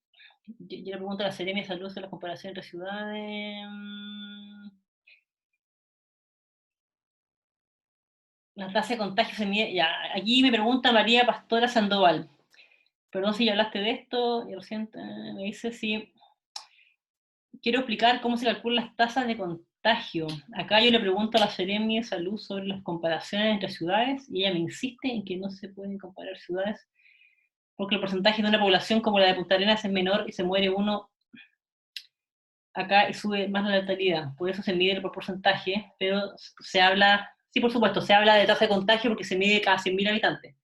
le pregunto a la Seremi de Salud sobre la comparación entre ciudades. La tasa de contagio se mide. Ya, aquí me pregunta María Pastora Sandoval. Perdón si ya hablaste de esto, yo siento, me dice si quiero explicar cómo se calculan las tasas de contagio. Acá yo le pregunto a la Seremi de Salud sobre las comparaciones entre ciudades y ella me insiste en que no se pueden comparar ciudades porque el porcentaje de una población como la de Punta Arenas es menor y se muere uno acá y sube más la letalidad. Por eso se mide por porcentaje, pero se habla, sí, por supuesto, se habla de tasa de contagio porque se mide cada 100.000 habitantes.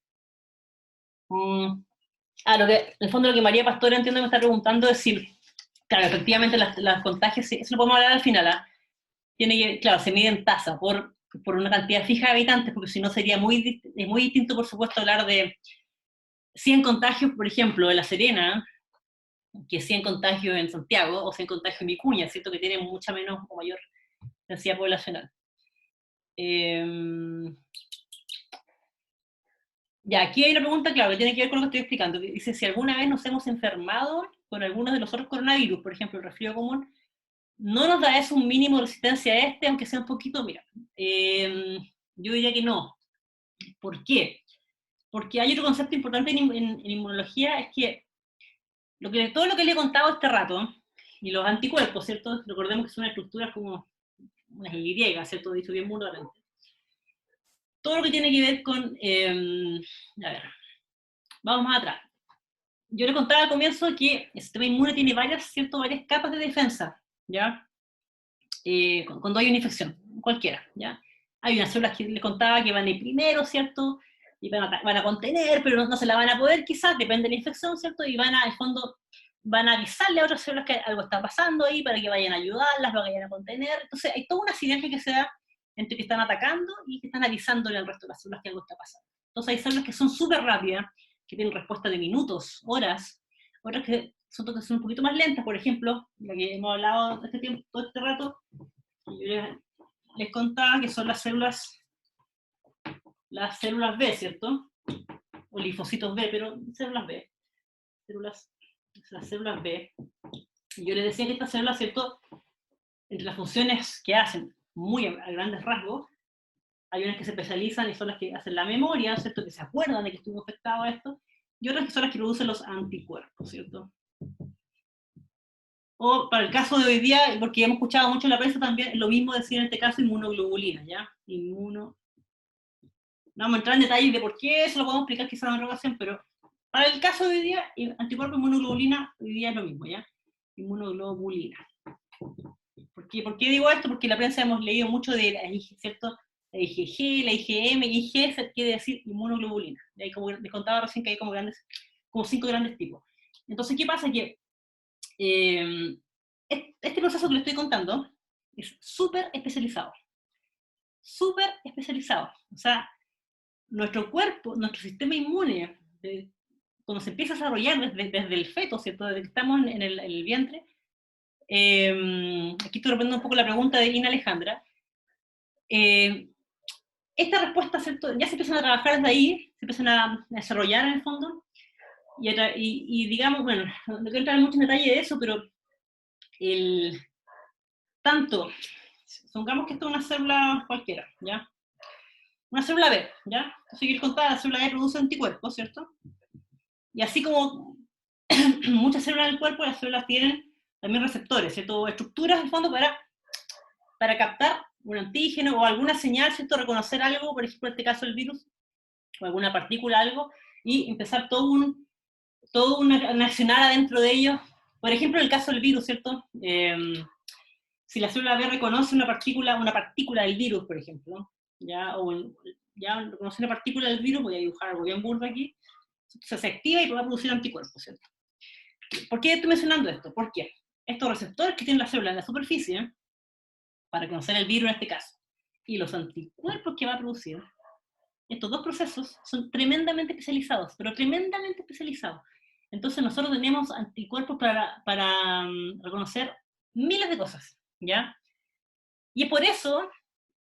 Lo que, en el fondo lo que María Pastora entiendo me está preguntando es si, claro, efectivamente las contagios, eso lo podemos hablar al final, tiene que, claro, se mide en tasa por una cantidad fija de habitantes, porque si no sería muy distinto, por supuesto, hablar de 100 contagios, por ejemplo, en La Serena, que 100 contagios en Santiago, o 100 contagios en Vicuña, ¿cierto? Que tienen mucha menos o mayor densidad poblacional. Ya, aquí hay una pregunta, claro, que tiene que ver con lo que estoy explicando. Que dice, si alguna vez nos hemos enfermado con algunos de los otros coronavirus, por ejemplo, el resfrío común, ¿no nos da eso un mínimo de resistencia a este, aunque sea un poquito? Mira, yo diría que no. ¿Por qué? Porque hay otro concepto importante en inmunología, es que, todo lo que le he contado este rato, y los anticuerpos, ¿cierto? Recordemos que son estructuras como unas Y, ¿cierto? Dicho bien vulgarmente. Todo lo que tiene que ver con, a ver, vamos más atrás. Yo le contaba al comienzo que el sistema inmune tiene varias capas de defensa, ¿ya? Cuando hay una infección, cualquiera, ¿ya? Hay unas células que les contaba que van a ir primero, ¿cierto? Y van a contener, pero no se la van a poder quizás, depende de la infección, ¿cierto? Y van a, en el fondo, van a avisarle a otras células que algo está pasando ahí para que vayan a ayudarlas, lo vayan a contener. Entonces hay toda una sinergia que se da entre que están atacando y que están avisándole al resto de las células que algo está pasando. Entonces hay células que son súper rápidas, que tienen respuesta de minutos, horas, otras que son un poquito más lentas, por ejemplo, la que hemos hablado todo este rato, yo les contaba que son las células B, ¿cierto? O linfocitos B, pero células B. Las células B. Y yo les decía que estas células, ¿cierto? Entre las funciones que hacen, muy a grandes rasgos, hay unas que se especializan y son las que hacen la memoria, ¿cierto? Que se acuerdan de que estuvo infectado a esto, y otras que son las que producen los anticuerpos, ¿cierto? O para el caso de hoy día, porque hemos escuchado mucho en la prensa también, es lo mismo decir en este caso inmunoglobulina, ¿ya? No vamos a entrar en detalles de por qué, eso lo podemos explicar quizás en otra ocasión, pero para el caso de hoy día, anticuerpo inmunoglobulina, hoy día es lo mismo, ¿ya? Inmunoglobulina. ¿Por qué digo esto? Porque en la prensa hemos leído mucho de la IG, ¿cierto? La IgG, la IgM, IG quiere decir inmunoglobulina. Y ahí, como les contaba recién, que hay como 5 grandes tipos. Entonces, ¿qué pasa? Que este proceso que les estoy contando es súper especializado. Súper especializado. O sea, nuestro cuerpo, nuestro sistema inmune, cuando se empieza a desarrollar desde el feto, ¿cierto? Desde que estamos en el vientre, aquí estoy respondiendo un poco la pregunta de Ina Alejandra, esta respuesta, ¿cierto? Ya se empiezan a trabajar desde ahí, se empiezan a desarrollar en el fondo, y digamos, bueno, no quiero entrar mucho en detalle de eso, pero tanto, supongamos que esto es una célula cualquiera, ¿ya? Una célula B, ¿ya? Seguir contando, la célula B produce anticuerpos, ¿cierto? Y así como muchas células del cuerpo, las células tienen también receptores, ¿cierto? Estructuras, en el fondo, para captar un antígeno o alguna señal, ¿cierto? Reconocer algo, por ejemplo, en este caso el virus, o alguna partícula, algo, y empezar todo todo una accionar adentro de ellos. Por ejemplo, en el caso del virus, ¿cierto? Si la célula B reconoce una partícula del virus, por ejemplo, ya reconoce una partícula del virus, voy a dibujar algo bien burdo aquí, se activa y va a producir anticuerpos, ¿cierto? ¿Por qué estoy mencionando esto? Porque estos receptores que tiene la célula en la superficie, para conocer el virus en este caso, y los anticuerpos que va a producir, estos dos procesos son tremendamente especializados, pero tremendamente especializados. Entonces nosotros tenemos anticuerpos para reconocer miles de cosas, ¿ya? Y es por eso,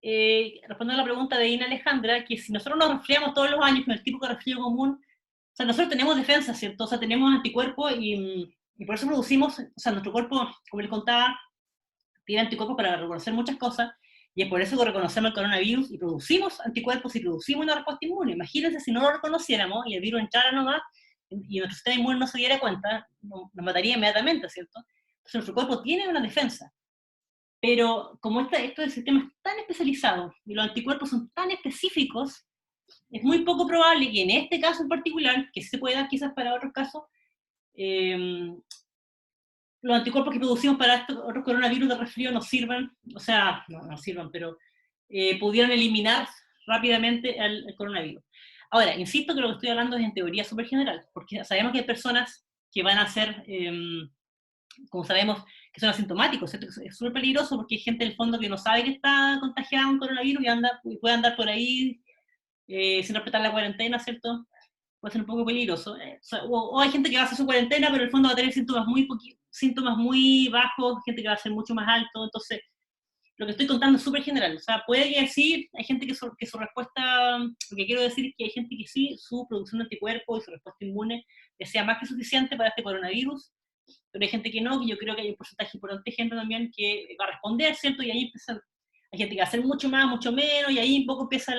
respondiendo a la pregunta de Ina Alejandra, que si nosotros nos resfriamos todos los años con el típico resfrío común, o sea, nosotros tenemos defensa, ¿cierto? O sea, tenemos anticuerpos y por eso producimos, o sea, nuestro cuerpo, como les contaba, tiene anticuerpos para reconocer muchas cosas, y es por eso que reconocemos el coronavirus y producimos anticuerpos y producimos una respuesta inmune. Imagínense si no lo reconociéramos y el virus entrara nomás y nuestro sistema inmune no se diera cuenta, nos mataría inmediatamente, ¿cierto? Entonces nuestro cuerpo tiene una defensa. Pero como este sistema es tan especializado y los anticuerpos son tan específicos, es muy poco probable que en este caso en particular, que sí se puede dar quizás para otros casos, los anticuerpos que producimos para estos otros coronavirus de resfrío nos sirvan, o sea, no sirvan, pero pudieran eliminar rápidamente el coronavirus. Ahora, insisto que lo que estoy hablando es en teoría súper general, porque sabemos que hay personas que van a ser, como sabemos, que son asintomáticos, ¿cierto? Es súper peligroso porque hay gente en el fondo que no sabe que está contagiada con coronavirus y puede andar por ahí sin respetar la cuarentena, ¿cierto? Puede ser un poco peligroso. O hay gente que va a hacer su cuarentena, pero en el fondo va a tener síntomas muy bajos, gente que va a ser mucho más alto, entonces lo que estoy contando es súper general. O sea, puede que sí, hay gente que su respuesta, lo que quiero decir es que hay gente que sí, su producción de anticuerpos y su respuesta inmune sea más que suficiente para este coronavirus, pero hay gente que no, que yo creo que hay un porcentaje importante de gente también que va a responder, ¿cierto? Y ahí empieza, hay gente que va a hacer mucho más, mucho menos, y ahí un poco empieza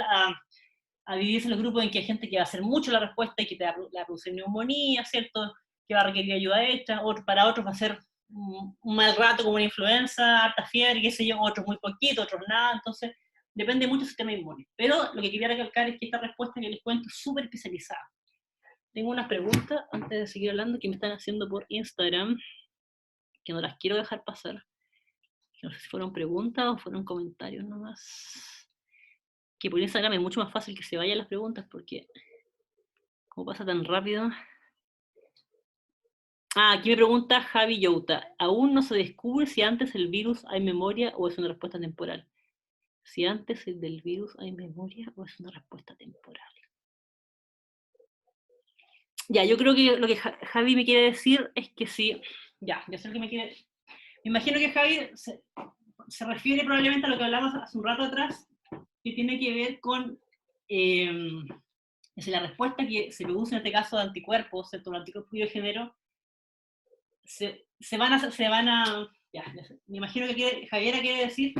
a dividirse los grupos en que hay gente que va a hacer mucho la respuesta y que te va a producir neumonía, ¿cierto? Que va a requerir ayuda extra, para otros va a ser un mal rato como una influenza, harta fiebre, qué sé yo, otros muy poquito, otros nada, entonces depende mucho del sistema inmune. Pero lo que quería recalcar es que esta respuesta que les cuento es súper especializada. Tengo unas preguntas antes de seguir hablando que me están haciendo por Instagram, que no las quiero dejar pasar. No sé si fueron preguntas o fueron comentarios nomás. Que por Instagram es mucho más fácil que se vayan las preguntas porque como pasa tan rápido. Aquí me pregunta Javi Youta. ¿Aún no se descubre si antes del virus hay memoria o es una respuesta temporal? Si antes del virus hay memoria o es una respuesta temporal. Ya, yo creo que lo que Javi me quiere decir es que sí. Ya sé lo que me quiere. Me imagino que Javi se refiere probablemente a lo que hablamos hace un rato atrás, que tiene que ver con es la respuesta que se produce en este caso de anticuerpos, ¿cierto? Los anticuerpos que yo genero se van a ya sé. Me imagino que Javiera quiere decir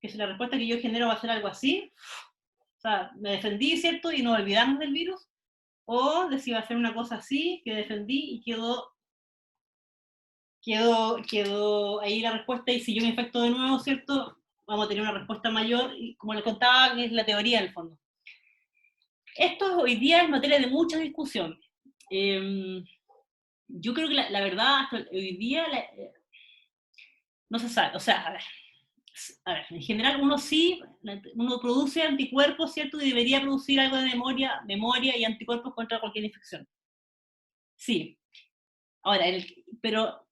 que si la respuesta que yo genero va a ser algo así, o sea, me defendí, ¿cierto? Y nos olvidamos del virus, o de si va a ser una cosa así, que defendí y quedó ahí la respuesta, y si yo me infecto de nuevo, ¿cierto? Vamos a tener una respuesta mayor, y como les contaba, que es la teoría en el fondo. Esto hoy día es materia de mucha discusión. Yo creo que la verdad, hasta hoy día, no se sabe, o sea, a ver, en general uno produce anticuerpos, ¿cierto? Y debería producir algo de memoria y anticuerpos contra cualquier infección. Sí. Ahora, pero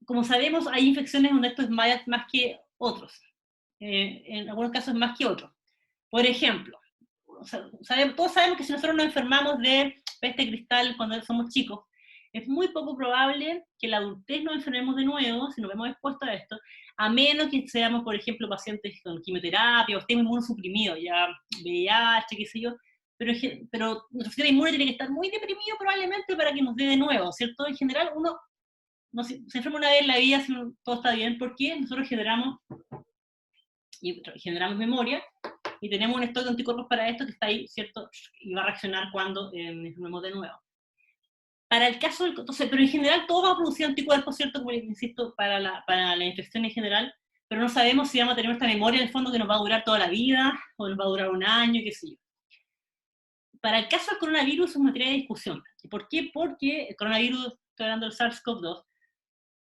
como sabemos, hay infecciones donde esto es más que otros. En algunos casos más que otros. Por ejemplo, todos sabemos que si nosotros nos enfermamos de peste cristal cuando somos chicos, es muy poco probable que en la adultez nos enfermemos de nuevo si nos vemos expuestos a esto, a menos que seamos, por ejemplo, pacientes con quimioterapia o estemos inmunosuprimidos, ya VIH, qué sé yo, pero nuestro sistema inmune tiene que estar muy deprimido probablemente para que nos dé de nuevo, ¿cierto? En general, uno no se enferma una vez en la vida si todo está bien, porque nosotros generamos memoria y tenemos un stock de anticuerpos para esto que está ahí, ¿cierto? Y va a reaccionar cuando nos enfermemos de nuevo. Para el caso entonces, pero en general todo va a producir anticuerpos, ¿cierto? Como les insisto, para la infección en general, pero no sabemos si vamos a tener esta memoria en el fondo que nos va a durar toda la vida, o nos va a durar un año, qué sé yo. para el caso del coronavirus es materia de discusión. ¿Por qué? Porque el coronavirus, estoy hablando del SARS-CoV-2,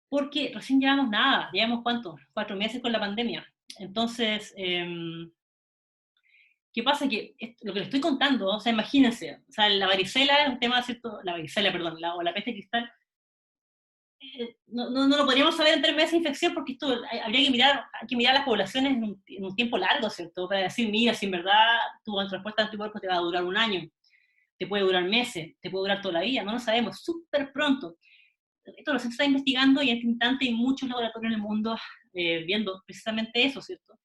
porque recién llevamos nada, llevamos ¿cuánto? 4 meses con la pandemia. Entonces, ¿qué pasa? Que lo que les estoy contando, o sea, imagínense, o sea, la varicela es un tema, ¿cierto? La varicela, perdón, o la peste cristal, no lo podríamos saber en 3 meses de infección porque esto habría que mirar, hay que mirar las poblaciones en un tiempo largo, ¿cierto? Para decir, mira, si en verdad tu respuesta de anticuerpos te va a durar un año, te puede durar meses, te puede durar toda la vida, no lo sabemos, súper pronto. Esto se está investigando y en este instante hay muchos laboratorios en el mundo viendo precisamente eso, ¿cierto?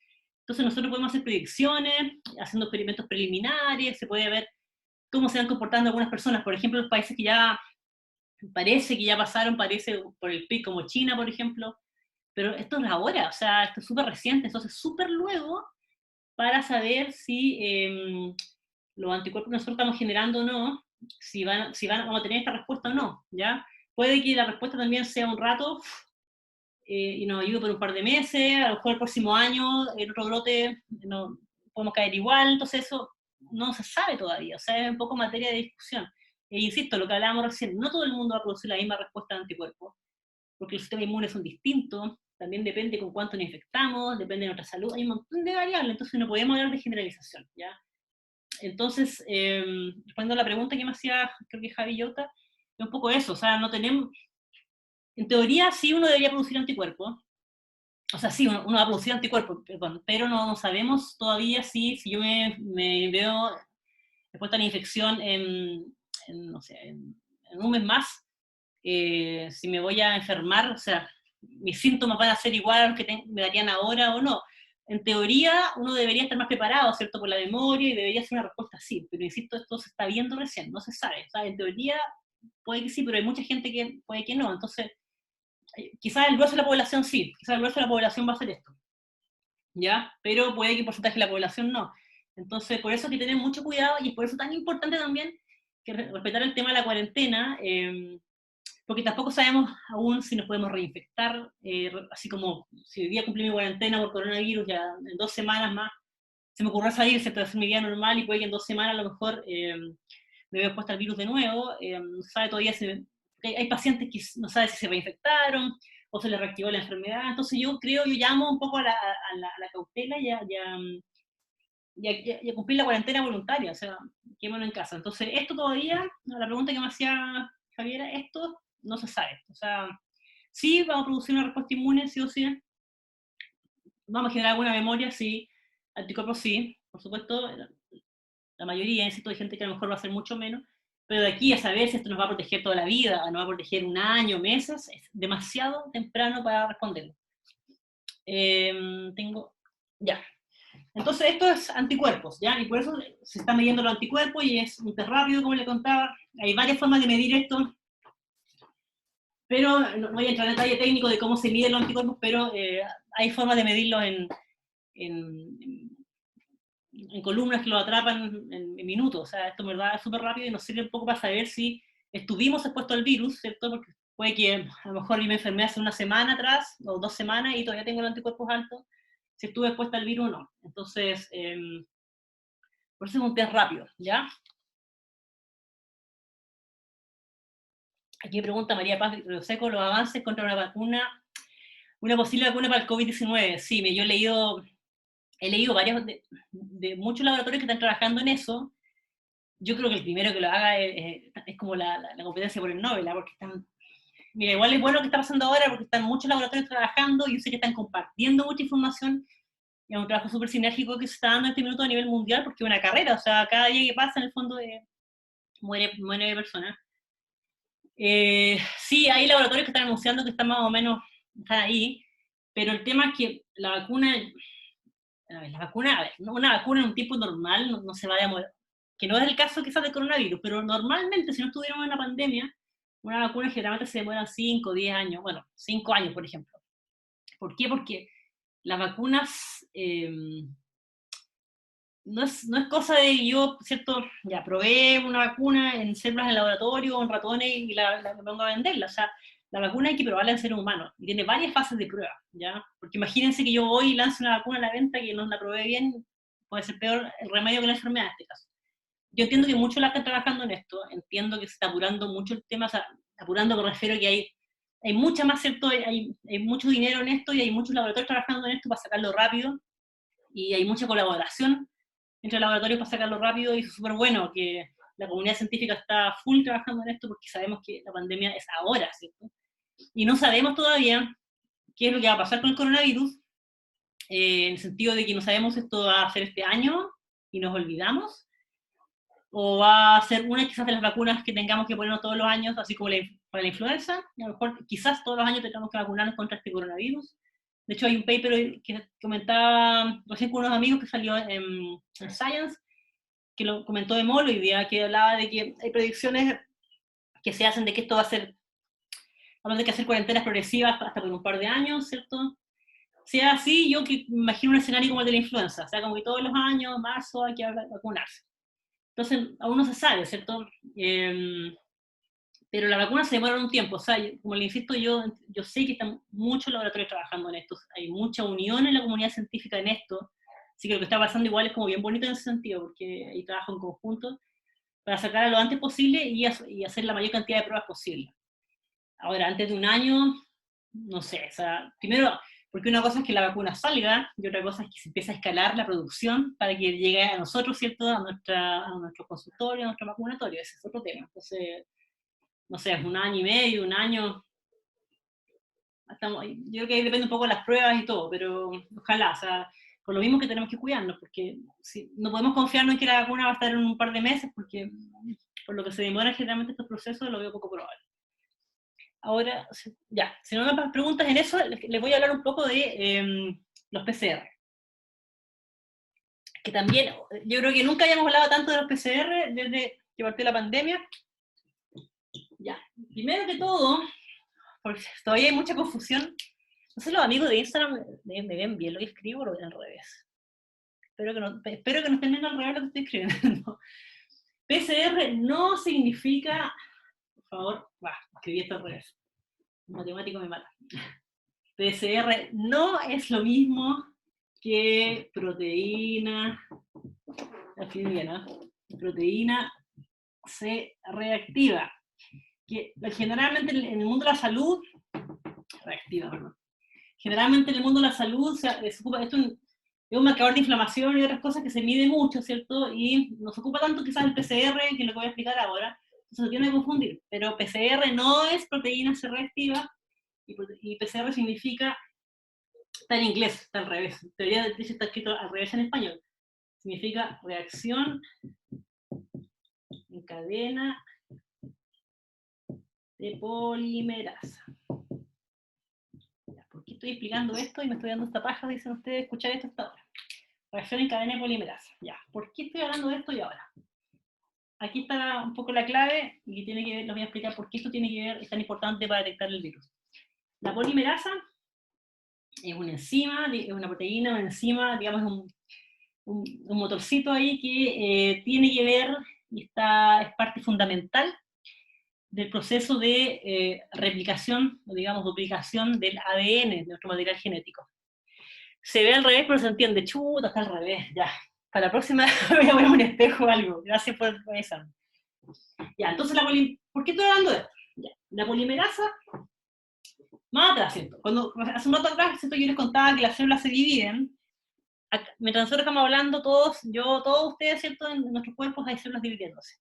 Entonces nosotros podemos hacer predicciones, haciendo experimentos preliminares, se puede ver cómo se van comportando algunas personas, por ejemplo, los países que ya parece que ya pasaron, parece por el PIB, como China, por ejemplo, pero esto es ahora, o sea, esto es súper reciente, entonces súper luego para saber si los anticuerpos que nosotros estamos generando o no, vamos a tener esta respuesta o no, ¿ya? Puede que la respuesta también sea un rato y nos ayude por un par de meses, a lo mejor el próximo año, en otro brote, no, podemos caer igual, entonces eso no se sabe todavía, o sea, es un poco materia de discusión. E insisto, lo que hablábamos recién, no todo el mundo va a producir la misma respuesta de anticuerpos, porque los sistemas inmunes son distintos, también depende con cuánto nos infectamos, depende de nuestra salud, hay un montón de variables, entonces no podemos hablar de generalización, ¿ya? Entonces, respondiendo a la pregunta que me hacía, creo que Javi Yota, es un poco eso, o sea, no tenemos, en teoría sí uno debería producir anticuerpos, o sea, sí, uno va a producir anticuerpos, perdón, pero no sabemos todavía si yo me veo expuesta a la infección no sé, en un mes más, si me voy a enfermar, o sea, mis síntomas van a ser igual a los que me darían ahora o no. En teoría, uno debería estar más preparado, ¿cierto?, por la memoria y debería hacer una respuesta así, pero insisto, esto se está viendo recién, no se sabe. O sea, en teoría, puede que sí, pero hay mucha gente que puede que no. Entonces, quizás el grueso de la población sí, quizás el grueso de la población va a hacer esto, ¿ya? Pero puede que el porcentaje de la población no. Entonces, por eso hay que tener mucho cuidado y es por eso tan importante también que respetar el tema de la cuarentena, porque tampoco sabemos aún si nos podemos reinfectar, así como si hoy día cumplí mi cuarentena por coronavirus, ya en 2 semanas más, se me ocurrió salir, se puede hacer mi vida normal y puede que en 2 semanas a lo mejor me vea expuesta al virus de nuevo, no sabe todavía si, hay pacientes que no saben si se reinfectaron o se les reactivó la enfermedad, entonces yo llamo un poco a la cautela y a cumplir la cuarentena voluntaria, o sea, quémonos en casa. Entonces, esto todavía, la pregunta que me hacía Javiera, esto no se sabe. O sea, sí vamos a producir una respuesta inmune, sí o sí. Vamos a generar alguna memoria, sí. Anticuerpos, sí. Por supuesto, la mayoría, insisto, hay gente que a lo mejor va a ser mucho menos. Pero de aquí a saber si esto nos va a proteger toda la vida, nos va a proteger un año, meses, es demasiado temprano para responderlo. Ya. Entonces, esto es anticuerpos, ¿ya? Y por eso se está midiendo los anticuerpos y es un test rápido, como le contaba. Hay varias formas de medir esto, pero no voy a entrar en detalle técnico de cómo se miden los anticuerpos, pero hay formas de medirlos en, en columnas que lo atrapan en minutos. O sea, esto en verdad es súper rápido y nos sirve un poco para saber si estuvimos expuestos al virus, ¿cierto? Porque puede que a lo mejor yo me enfermé hace una semana atrás, o 2 semanas, y todavía tengo los anticuerpos altos, si estuve expuesta al virus o no. Entonces, por eso es un test rápido, ¿ya? Aquí me pregunta María Paz de Seco, los avances contra una posible vacuna para el COVID-19. Sí, yo he leído varios de muchos laboratorios que están trabajando en eso. Yo creo que el primero que lo haga es como la competencia por el Nobel, ¿eh? Porque están, mira, igual es bueno lo que está pasando ahora porque están muchos laboratorios trabajando y yo sé que están compartiendo mucha información. Es un trabajo súper sinérgico que se está dando en este minuto a nivel mundial porque es una carrera, o sea, cada día que pasa en el fondo muere personas. Sí, hay laboratorios que están anunciando que están más o menos están ahí, pero el tema es que a ver, una vacuna en un tiempo normal no se vaya a mover, que no es el caso quizás del coronavirus, pero normalmente si no estuviéramos en una pandemia, una vacuna generalmente se demora 5 o 10 años, bueno, 5 años por ejemplo. ¿Por qué? Porque las vacunas no es cosa de yo, ¿cierto? Ya probé una vacuna en células en laboratorio o en ratones y la pongo a venderla. O sea, la vacuna hay que probarla en seres humanos y tiene varias fases de prueba, ¿ya? Porque imagínense que yo voy y lanzo una vacuna a la venta que no la probé bien, puede ser peor el remedio que la enfermedad en este caso. yo entiendo que muchos la están trabajando en esto, entiendo que se está apurando mucho el tema, o sea, apurando me refiero a que hay mucha más, ¿cierto? Hay mucho dinero en esto y hay muchos laboratorios trabajando en esto para sacarlo rápido, y hay mucha colaboración entre laboratorios para sacarlo rápido, y es súper bueno que la comunidad científica está full trabajando en esto porque sabemos que la pandemia es ahora, ¿cierto? Y no sabemos todavía qué es lo que va a pasar con el coronavirus, en el sentido de que no sabemos si esto va a ser este año y nos olvidamos, o va a ser una quizás de las vacunas que tengamos que ponernos todos los años, así como para la influenza, a lo mejor quizás todos los años tengamos que vacunarnos contra este coronavirus. De hecho, hay un paper que comentaba recién con unos amigos que salió en Science, que lo comentó de Molo hoy día, que hablaba de que hay predicciones que se hacen de que esto va a ser, vamos a tener que hacer cuarentenas progresivas hasta por un par de años, ¿cierto? Sea así, yo que me imagino un escenario como el de la influenza, o sea, como que todos los años, marzo, hay que vacunarse. Entonces, aún no se sabe, ¿cierto? Pero la vacuna se demora un tiempo, o sea, como le insisto, yo sé que están muchos laboratorios trabajando en esto, hay mucha unión en la comunidad científica en esto, así que lo que está pasando igual es como bien bonito en ese sentido, porque hay trabajo en conjunto para sacar a lo antes posible y hacer la mayor cantidad de pruebas posible. Ahora, antes de un año, no sé, o sea, primero, porque una cosa es que la vacuna salga, y otra cosa es que se empiece a escalar la producción para que llegue a nosotros, ¿cierto? A nuestro consultorio, a nuestro vacunatorio, ese es otro tema. Entonces, no sé, es un año y medio, un año, yo creo que ahí depende un poco de las pruebas y todo, pero ojalá, o sea, por lo mismo que tenemos que cuidarnos, porque no podemos confiarnos en que la vacuna va a estar en un par de meses, porque por lo que se demora generalmente estos procesos, lo veo poco probable. Ahora, ya, si no me más preguntas en eso, les voy a hablar un poco de los PCR. Que también, yo creo que nunca habíamos hablado tanto de los PCR desde que partió la pandemia. Ya, primero que todo, porque todavía hay mucha confusión. No sé, los amigos de Instagram me ven bien lo que escribo o lo ven al revés. Espero que no estén viendo al revés lo que estoy escribiendo. PCR no significa, por favor, escribí esto al revés. Un matemático me mata. PCR no es lo mismo que proteína, aquí bien, ¿no? Proteína C reactiva, que generalmente en el mundo de la salud, reactiva, perdón, generalmente en el mundo de la salud se ocupa, esto es un marcador de inflamación y otras cosas que se mide mucho, ¿cierto? Y nos ocupa tanto quizás el PCR, que es lo que voy a explicar ahora, entonces se tiene que confundir, pero PCR no es proteína C reactiva, y PCR significa, está en inglés, está al revés, en teoría está escrito al revés en español, significa reacción en cadena de polimerasa. ¿Por qué estoy explicando esto y me estoy dando esta paja? Dicen ustedes, escuchar esto hasta ahora. Reacción en cadena de polimerasa. Ya, ¿por qué estoy hablando de esto y ahora? Aquí está un poco la clave y tiene que ver, les voy a explicar por qué esto tiene que ver, es tan importante para detectar el virus. La polimerasa es una enzima, es una proteína, una enzima, digamos, un motorcito ahí que tiene que ver y es parte fundamental del proceso de replicación, o digamos, duplicación del ADN, de nuestro material genético. Se ve al revés, pero se entiende. Chuta, está al revés, ya. Para la próxima voy a poner un espejo o algo. Gracias por eso. Ya, entonces ¿por qué estoy hablando de esto? Ya. La polimerasa, más atrás, ¿cierto? Hace un rato atrás, ¿cierto? Yo les contaba que las células se dividen. Mientras nosotros estamos hablando, todos ustedes, ¿cierto? En nuestros cuerpos hay células dividiéndose.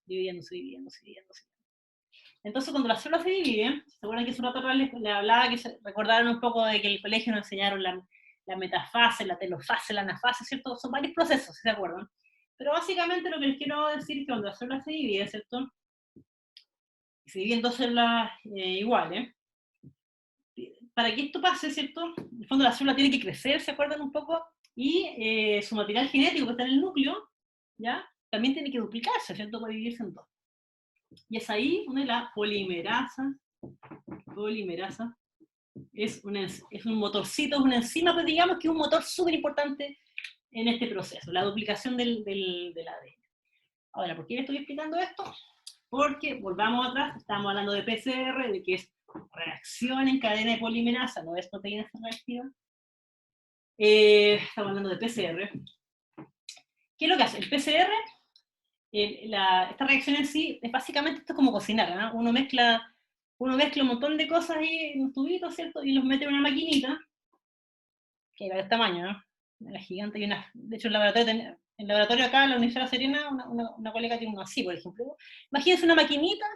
Entonces, cuando las células se dividen, se acuerdan que hace un rato atrás les hablaba que recordaron un poco de que en el colegio nos enseñaron la metafase, la telofase, la anafase, ¿cierto? Son varios procesos, ¿se acuerdan? Pero básicamente lo que les quiero decir es que cuando las células se dividen, ¿cierto? Se dividen dos células iguales. Para que esto pase, ¿cierto? En el fondo la célula tiene que crecer, ¿se acuerdan un poco? Y su material genético que está en el núcleo, ¿ya? También tiene que duplicarse, ¿cierto? Para dividirse en dos. Y es ahí donde la polimerasa es un motorcito, es una enzima, pues digamos que es un motor súper importante en este proceso, la duplicación del ADN. Ahora, ¿por qué le estoy explicando esto? Porque, volvamos atrás, estamos hablando de PCR, de que es reacción en cadena de polimerasa, no es proteína reactiva. Estamos hablando de PCR. ¿Qué es lo que hace? El PCR esta reacción en sí es básicamente esto es como cocinar, ¿no? Uno mezcla un montón de cosas ahí en un tubito, ¿cierto? Y los mete en una maquinita, que hay varios tamaños, ¿no? Una gigante y una... De hecho, en el laboratorio acá, en la Universidad de La Serena, una colega tiene uno así, por ejemplo. Imagínense una maquinita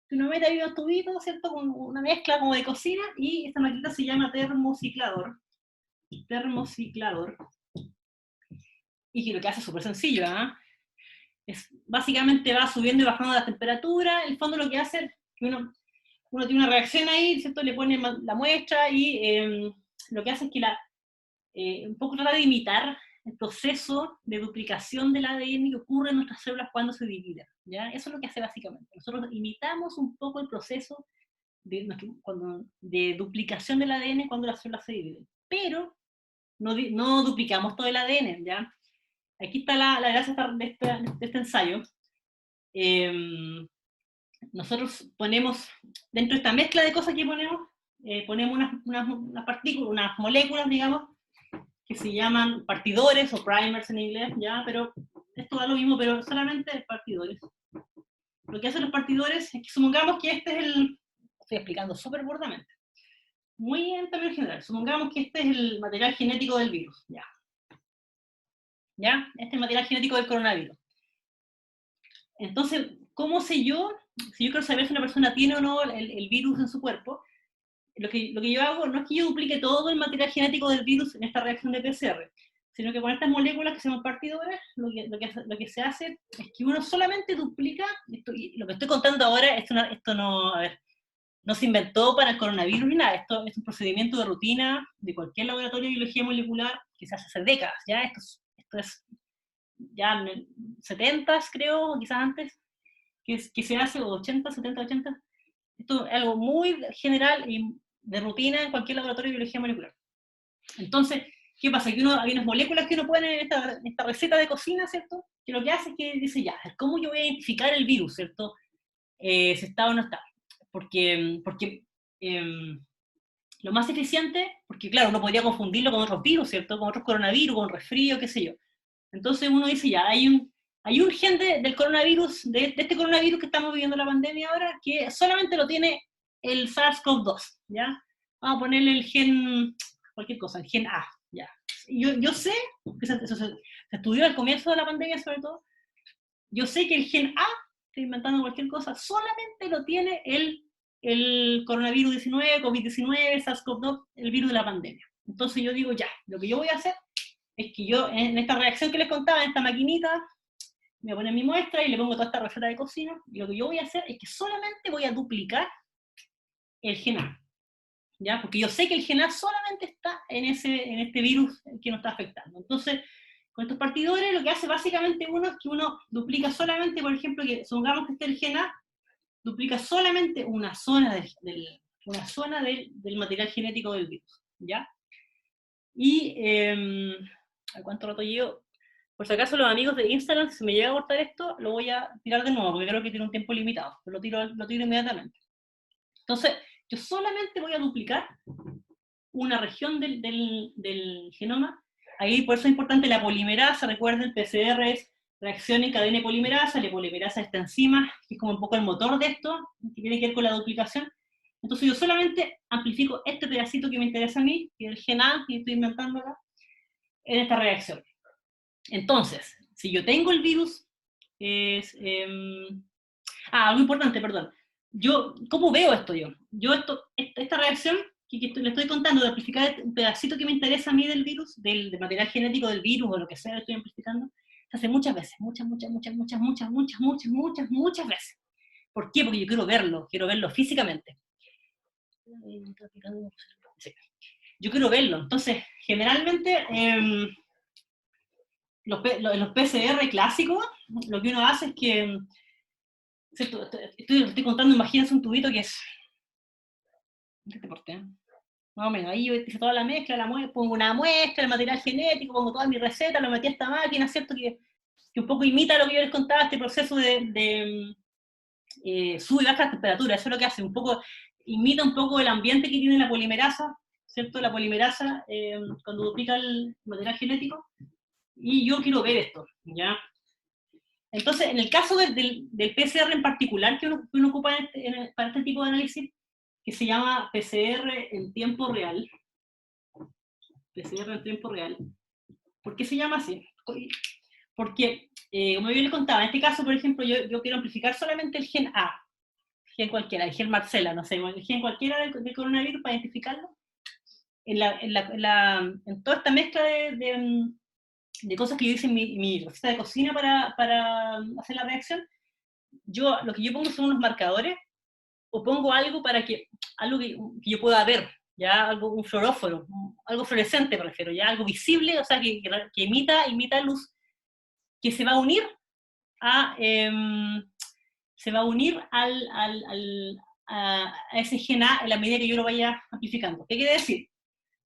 que uno mete ahí unos tubitos, ¿cierto? Con una mezcla como de cocina, y esta maquinita se llama termociclador. Termociclador. Y que lo que hace es súper sencillo, ¿eh? Básicamente va subiendo y bajando la temperatura. En el fondo lo que hace es que uno tiene una reacción ahí, ¿cierto? Le pone la muestra y lo que hace es que un poco trata de imitar el proceso de duplicación del ADN que ocurre en nuestras células cuando se dividen, ¿ya? Eso es lo que hace básicamente. Nosotros imitamos un poco el proceso de duplicación del ADN cuando las células se dividen, pero no duplicamos todo el ADN, ¿ya? Aquí está la gracia de este ensayo. Nosotros ponemos, dentro de esta mezcla de cosas que ponemos unas partículas, unas moléculas, digamos, que se llaman partidores o primers en inglés, ¿ya? Pero esto da lo mismo, pero solamente partidores. Lo que hacen los partidores es que supongamos que este es estoy explicando súper burdamente, muy en términos general, supongamos que este es el material genético del virus, ¿ya? ¿Ya? Este es el material genético del coronavirus. Entonces, ¿cómo sé yo? Si yo quiero saber si una persona tiene o no el virus en su cuerpo, lo que yo hago no es que yo duplique todo el material genético del virus en esta reacción de PCR, sino que con estas moléculas que se llaman partidores, lo que se hace es que uno solamente duplica, lo que estoy contando ahora, esto no, a ver, no se inventó para el coronavirus ni nada, esto es un procedimiento de rutina de cualquier laboratorio de biología molecular que se hace hace décadas, ¿ya? Esto es ya en el 70s, creo, o quizás antes, que se hace, o 80, 70, 80. Esto es algo muy general y de rutina en cualquier laboratorio de biología molecular. Entonces, ¿qué pasa? Que hay unas moléculas que uno pone en esta receta de cocina, ¿cierto? Que lo que hace es que dice, ya, ¿cómo yo voy a identificar el virus, ¿cierto? Si está o no está. Porque lo más eficiente, porque claro, uno podría confundirlo con otros virus, ¿cierto? Con otros coronavirus, con resfrío, qué sé yo. Entonces uno dice, ya, hay un gen del coronavirus, de este coronavirus que estamos viviendo la pandemia ahora, que solamente lo tiene el SARS-CoV-2, ¿ya? Vamos a ponerle el gen, cualquier cosa, el gen A, ¿ya? Yo sé, que eso se estudió al comienzo de la pandemia sobre todo, yo sé que el gen A, estoy inventando cualquier cosa, solamente lo tiene el coronavirus 19, COVID-19, SARS-CoV-2, el virus de la pandemia. Entonces yo digo, ya, lo que yo voy a hacer es que yo, en esta reacción que les contaba, en esta maquinita, me voy a poner mi muestra y le pongo toda esta receta de cocina, y lo que yo voy a hacer es que solamente voy a duplicar el gen A, ¿ya? Porque yo sé que el gen A solamente está en este virus que nos está afectando. Entonces, con estos partidores, lo que hace básicamente uno es que uno duplica solamente, por ejemplo, que supongamos que esté el gen A, duplica solamente una zona del material genético del virus, ¿ya? Y, ¿a cuánto rato llevo? Por si acaso los amigos de Instagram, si me llega a cortar esto, lo voy a tirar de nuevo, porque creo que tiene un tiempo limitado, pero lo tiro inmediatamente. Entonces, yo solamente voy a duplicar una región del genoma. Ahí por eso es importante la polimerasa, recuerden, el PCR es reacción en cadena de polimerasa, la polimerasa está enzima, que es como un poco el motor de esto, que tiene que ver con la duplicación. Entonces yo solamente amplifico este pedacito que me interesa a mí, que es el gen A, que estoy inventando acá, en esta reacción. Entonces, si yo tengo el virus, algo importante, perdón. ¿Cómo veo esto yo? Esta reacción que le estoy contando, de amplificar un pedacito que me interesa a mí del virus, del material genético del virus, o lo que sea que estoy amplificando, se hace muchas veces, muchas veces. ¿Por qué? Porque yo quiero verlo físicamente. Sí. Yo quiero verlo. Entonces, generalmente, los PCR clásicos, lo que uno hace es que, ¿cierto? Estoy contando, imagínense un tubito que es, ¿qué te porté? Más o menos, ahí yo hice toda la mezcla, pongo una muestra, el material genético, pongo toda mi receta, lo metí a esta máquina, ¿cierto? Que un poco imita lo que yo les contaba, este proceso de sube y baja la temperatura, eso es lo que hace, imita un poco el ambiente que tiene la polimerasa, ¿cierto? La polimerasa, cuando duplica el material genético, y yo quiero ver esto, ¿ya? Entonces, en el caso del PCR en particular que uno ocupa para este tipo de análisis, que se llama PCR en tiempo real, PCR en tiempo real, ¿por qué se llama así? Porque, como yo les contaba, en este caso, por ejemplo, yo quiero amplificar solamente el gen A, gen cualquiera, el gen Marcela, no sé, el gen cualquiera del coronavirus para identificarlo. En toda esta mezcla de cosas que yo hice en mi receta de cocina para hacer la reacción, lo que yo pongo son unos marcadores, o pongo algo algo que yo pueda ver, ya un fluoróforo, algo fluorescente me refiero, ya algo visible, o sea, que imita luz, que se va a unir a, se va a unir a ese gen A en la medida que yo lo vaya amplificando. ¿Qué quiere decir?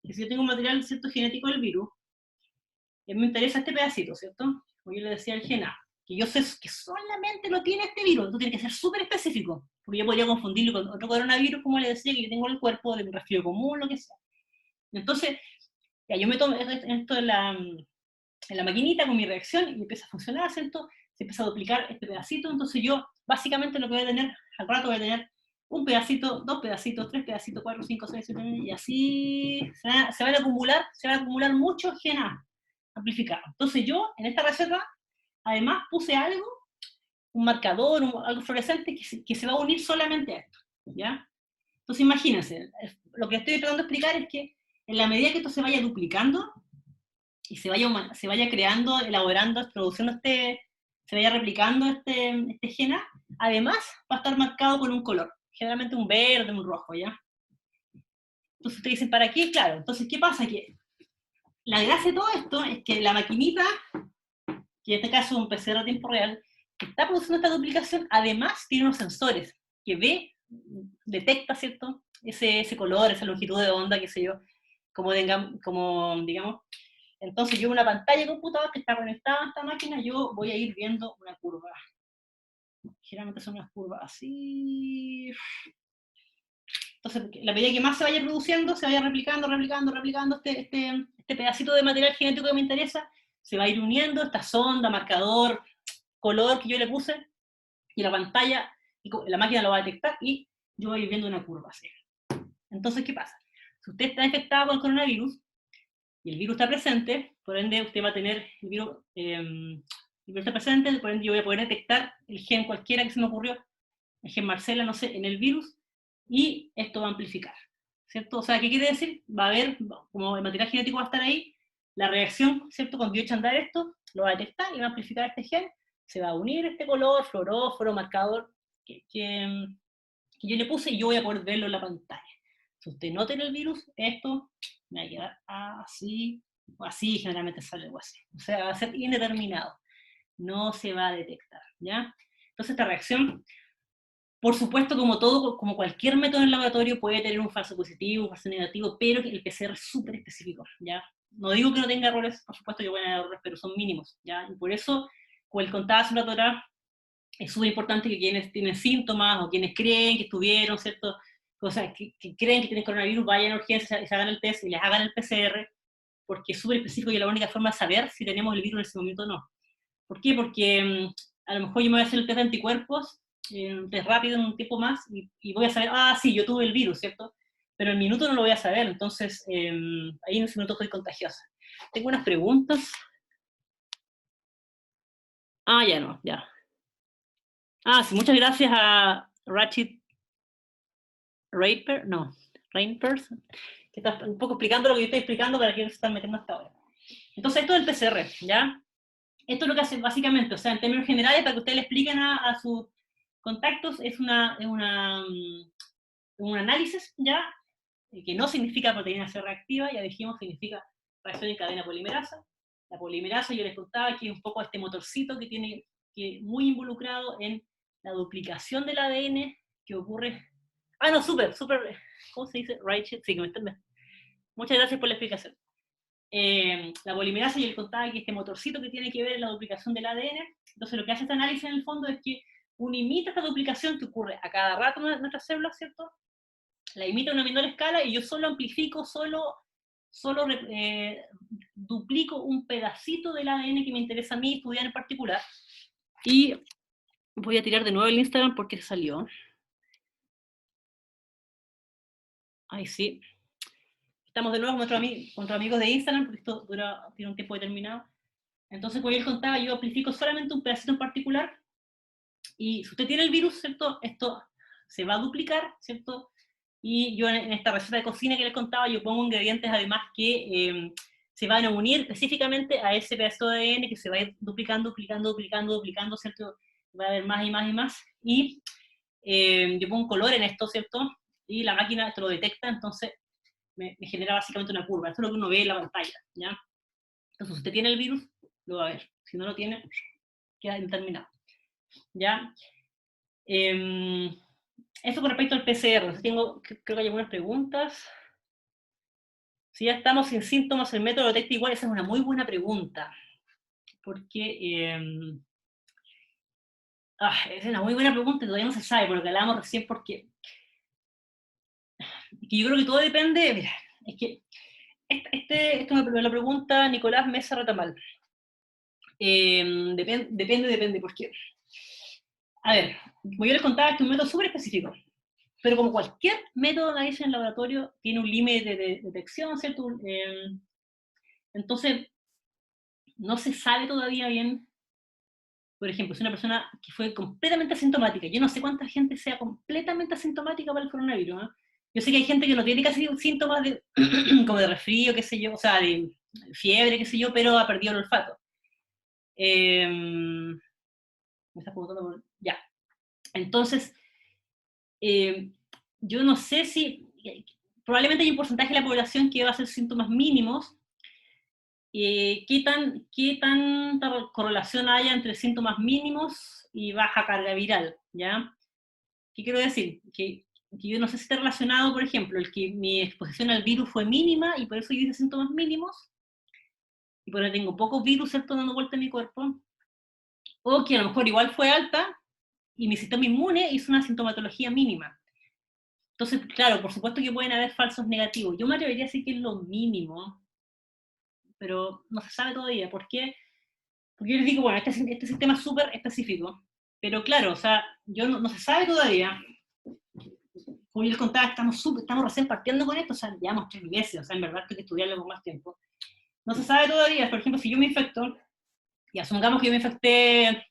Que si yo tengo un material cierto genético del virus, me interesa este pedacito, ¿cierto? Como yo le decía el gen A, que yo sé que solamente lo tiene este virus, entonces tiene que ser súper específico, porque yo podría confundirlo con otro coronavirus, como le decía, que yo tengo en el cuerpo, de un resfrío común, lo que sea. Entonces, ya yo meto esto en la maquinita con mi reacción y empieza a funcionar, ¿cierto? Se empieza a duplicar este pedacito, entonces yo básicamente lo que voy a tener, al rato voy a tener un pedacito, dos pedacitos, tres pedacitos, 4, 5, 6, 7, y así se van a acumular muchos gen A amplificados. Entonces yo, en esta receta, además puse algo, un marcador, algo fluorescente que se va a unir solamente a esto, ¿ya? Entonces imagínense, lo que estoy tratando de explicar es que en la medida que esto se vaya duplicando y se vaya creando, elaborando, produciendo se vaya replicando este gen A, además va a estar marcado con un color, generalmente un verde, un rojo, ¿ya? Entonces ustedes dicen, ¿para qué? Claro, entonces, ¿qué pasa? Que la gracia de todo esto es que la maquinita, que en este caso es un PCR a tiempo real, que está produciendo esta duplicación, además tiene unos sensores que detecta, ¿cierto? Ese color, esa longitud de onda, qué sé yo, como digamos. Entonces yo en una pantalla de computador que está conectada a esta máquina, yo voy a ir viendo una curva. Generalmente son unas curvas así. Entonces, la medida que más se vaya produciendo, se vaya replicando este pedacito de material genético que me interesa, se va a ir uniendo esta sonda, marcador, color que yo le puse, y la pantalla, la máquina lo va a detectar y yo voy a ir viendo una curva así. Entonces, ¿qué pasa? Si usted está infectado con el coronavirus y el virus está presente, por ende usted va a tener el virus está presente, por ende yo voy a poder detectar el gen cualquiera que se me ocurrió, el gen Marcela, no sé, en el virus, y esto va a amplificar, ¿cierto? O sea, ¿qué quiere decir? Va a haber, como el material genético va a estar ahí, la reacción, ¿cierto? Cuando yo eche a andar esto, lo va a detectar y va a amplificar este gen, se va a unir este color, fluoróforo, marcador, que yo le puse y yo voy a poder verlo en la pantalla. Si usted no tiene el virus, esto me va a quedar así, o así, generalmente sale algo así. O sea, va a ser indeterminado, no se va a detectar, ¿ya? Entonces esta reacción, por supuesto, como cualquier método en el laboratorio, puede tener un falso positivo, un falso negativo, pero el PCR es súper específico, ¿ya? No digo que no tenga errores, por supuesto que pueden haber errores, pero son mínimos, ¿ya? Y por eso, como les contaba hace un rato atrás, es súper importante que quienes tienen síntomas o quienes creen que estuvieron, ¿cierto? Cosas que creen que tienen coronavirus, vayan a urgencias y se hagan el test y les hagan el PCR, porque es súper específico y es la única forma de saber si tenemos el virus en ese momento o no. ¿Por qué? Porque a lo mejor yo me voy a hacer el test de anticuerpos, un test rápido en un tiempo más, y voy a saber, sí, yo tuve el virus, ¿cierto? Pero en minuto no lo voy a saber, entonces ahí en ese minuto estoy contagiosa. Tengo unas preguntas. Ya no, ya. Sí, muchas gracias a Ratchet Rainpers, que está un poco explicando lo que yo estoy explicando para que se están metiendo hasta ahora. Entonces, esto del PCR, ¿ya? Esto es lo que hace básicamente, o sea, en términos generales, para que ustedes le expliquen a sus contactos, es un análisis, ¿ya? Que no significa proteína C reactiva, ya dijimos, significa reacción en cadena polimerasa. La polimerasa, yo les contaba que es un poco este motorcito que muy involucrado en la duplicación del ADN que ocurre. No, súper, ¿cómo se dice? Right, sí, que me entiendes. Muchas gracias por la explicación. La polimerasa, yo les contaba que este motorcito que tiene que ver en la duplicación del ADN, entonces lo que hace este análisis en el fondo es que uno imita esta duplicación que ocurre a cada rato en nuestras células, ¿cierto? La imita a una menor escala y yo solo amplifico, solo duplico un pedacito del ADN que me interesa a mí estudiar en particular, Y voy a tirar de nuevo el Instagram porque se salió. Ahí sí. Estamos de nuevo con nuestros amigos de Instagram, porque esto tiene un tiempo determinado. Entonces, como yo les contaba, yo amplifico solamente un pedacito en particular, y si usted tiene el virus, ¿cierto? Esto se va a duplicar, ¿cierto? Y yo en esta receta de cocina que les contaba, yo pongo ingredientes además que se van a unir específicamente a ese pedazo de ADN que se va a ir duplicando, duplicando, duplicando, duplicando, ¿cierto? Va a haber más y más y más. Y yo pongo un color en esto, ¿cierto? Y la máquina esto lo detecta, entonces me genera básicamente una curva. Esto es lo que uno ve en la pantalla, ¿ya? Entonces, si usted tiene el virus, lo va a ver. Si no lo tiene, queda indeterminado, ¿ya? Eso con respecto al PCR. Creo que hay algunas preguntas. Si ya estamos sin síntomas, ¿el método detecta igual? Esa es una muy buena pregunta. Porque es una muy buena pregunta y todavía no se sabe, por lo que hablábamos recién, porque yo creo que todo depende. Mira, es que esto me lo pregunta Nicolás Mesa Retamal. Depende, porque, a ver, como yo les contaba, este es un método súper específico, pero como cualquier método de análisis en el laboratorio, tiene un límite de detección, ¿cierto? Entonces, no se sabe todavía bien, por ejemplo, si una persona que fue completamente asintomática, yo no sé cuánta gente sea completamente asintomática para el coronavirus, ¿eh? Yo sé que hay gente que no tiene casi síntomas de, como de resfrío, qué sé yo, o sea, de fiebre, qué sé yo, pero ha perdido el olfato. Me estás preguntando por... Ya. Entonces, yo no sé si... Probablemente hay un porcentaje de la población que va a hacer síntomas mínimos. ¿Qué tanta correlación haya entre síntomas mínimos y baja carga viral? ¿Ya? ¿Qué quiero decir? Que yo no sé si está relacionado, por ejemplo, el que mi exposición al virus fue mínima y por eso yo hice síntomas mínimos, y por eso tengo pocos virus, ¿cierto?, dando vuelta en mi cuerpo, o que a lo mejor igual fue alta y mi sistema inmune hizo una sintomatología mínima. Entonces, claro, por supuesto que pueden haber falsos negativos. Yo me atrevería a decir que es lo mínimo, pero no se sabe todavía. ¿Por qué? Porque yo les digo, bueno, este sistema es súper específico, pero claro, o sea, no se sabe todavía. Como yo les contaba, estamos recién partiendo con esto, o sea, llevamos 3 meses, o sea, en verdad hay que estudiarlo con más tiempo. No se sabe todavía, por ejemplo, si yo me infecto, y asumamos que yo me infecté,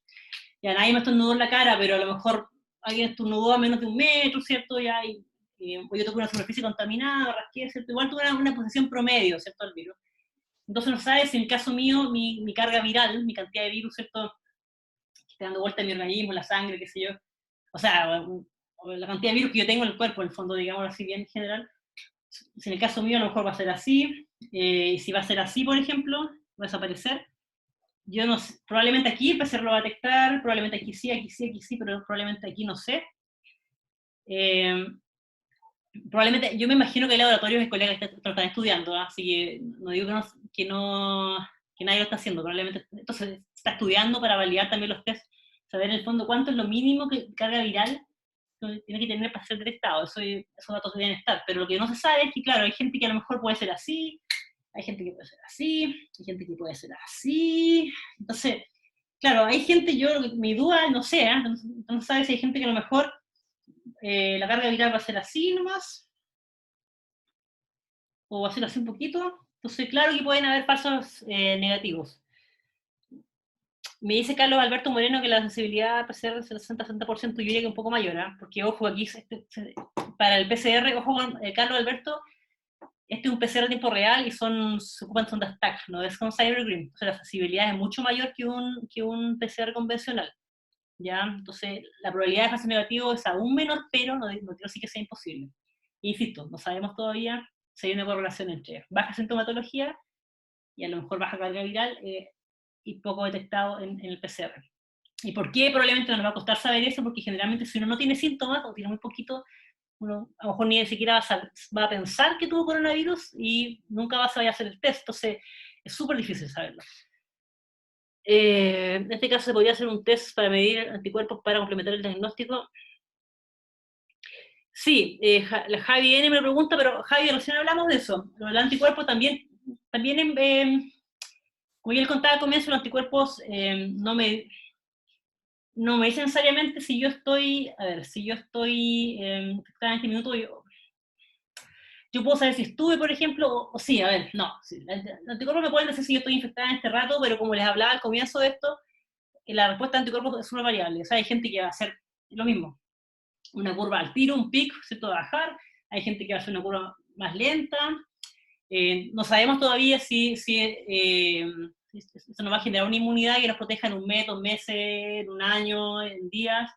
ya nadie me estornudó en la cara, pero a lo mejor alguien estornudó a menos de 1 metro, ¿cierto? Ya, o yo toqué una superficie contaminada, rasqué, ¿cierto? Igual tuve una posición promedio, ¿cierto? Al virus. Entonces no sabes si en el caso mío, mi carga viral, mi cantidad de virus, ¿cierto? Que está dando vuelta en mi organismo, la sangre, qué sé yo. O sea, la cantidad de virus que yo tengo en el cuerpo, en el fondo, digamos así, bien en general. Si en el caso mío a lo mejor va a ser así, y si va a ser así, por ejemplo, va a desaparecer. Yo no sé, probablemente aquí el PCR lo va a detectar, probablemente aquí sí, aquí sí, aquí sí, pero probablemente aquí no sé. Eh, Probablemente, yo me imagino que hay laboratorios de colegas que lo están estudiando, ¿eh? Así que no digo que nadie lo está haciendo, probablemente entonces se está estudiando para validar también los test, saber en el fondo cuánto es lo mínimo que carga viral tiene que tener para ser detectado, esos datos deben estar, pero lo que no se sabe es que, claro, hay gente que a lo mejor puede ser así, hay gente que puede ser así, hay gente que puede ser así, entonces, claro, hay gente, mi duda, no sé, ¿eh? No sabes si hay gente que a lo mejor la carga viral va a ser así nomás, o hacerlo así un poquito. Entonces, claro que pueden haber falsos negativos. Me dice Carlos Alberto Moreno que la sensibilidad PCR es el 60-70%, yo diría que un poco mayor, ¿eh? Porque ojo, aquí para el PCR, ojo con Carlos Alberto, este es un PCR a tiempo real y se ocupan sondas TAC, no es con Cybergreen. O sea, la sensibilidad es mucho mayor que un PCR convencional. ¿Ya? Entonces, la probabilidad de falso negativo es aún menor, pero no quiero decir que sea imposible. Insisto, no sabemos todavía si hay una correlación entre baja sintomatología y a lo mejor baja carga viral y poco detectado en el PCR. ¿Y por qué? Probablemente nos va a costar saber eso, porque generalmente si uno no tiene síntomas o tiene muy poquito, uno a lo mejor ni siquiera va a pensar que tuvo coronavirus y nunca va a saber hacer el test, entonces es súper difícil saberlo. En este caso se podría hacer un test para medir anticuerpos para complementar el diagnóstico. Sí, la Javi N me lo pregunta, pero Javi, recién hablamos de eso. Los anticuerpos también como ya les contaba al comienzo, los anticuerpos no me dice necesariamente si yo estoy, a ver, si yo estoy infectada en este minuto, yo puedo saber si estuve, por ejemplo, o sí, a ver, no, sí, los anticuerpos me pueden decir si yo estoy infectada en este rato, pero como les hablaba al comienzo de esto, la respuesta de anticuerpos es una variable, o sea, hay gente que va a hacer lo mismo, una curva al tiro, un pico, ¿cierto?, de bajar, hay gente que va a hacer una curva más lenta, no sabemos todavía si eso nos va a generar una inmunidad que nos proteja en un mes, 2 meses, en un año, en días.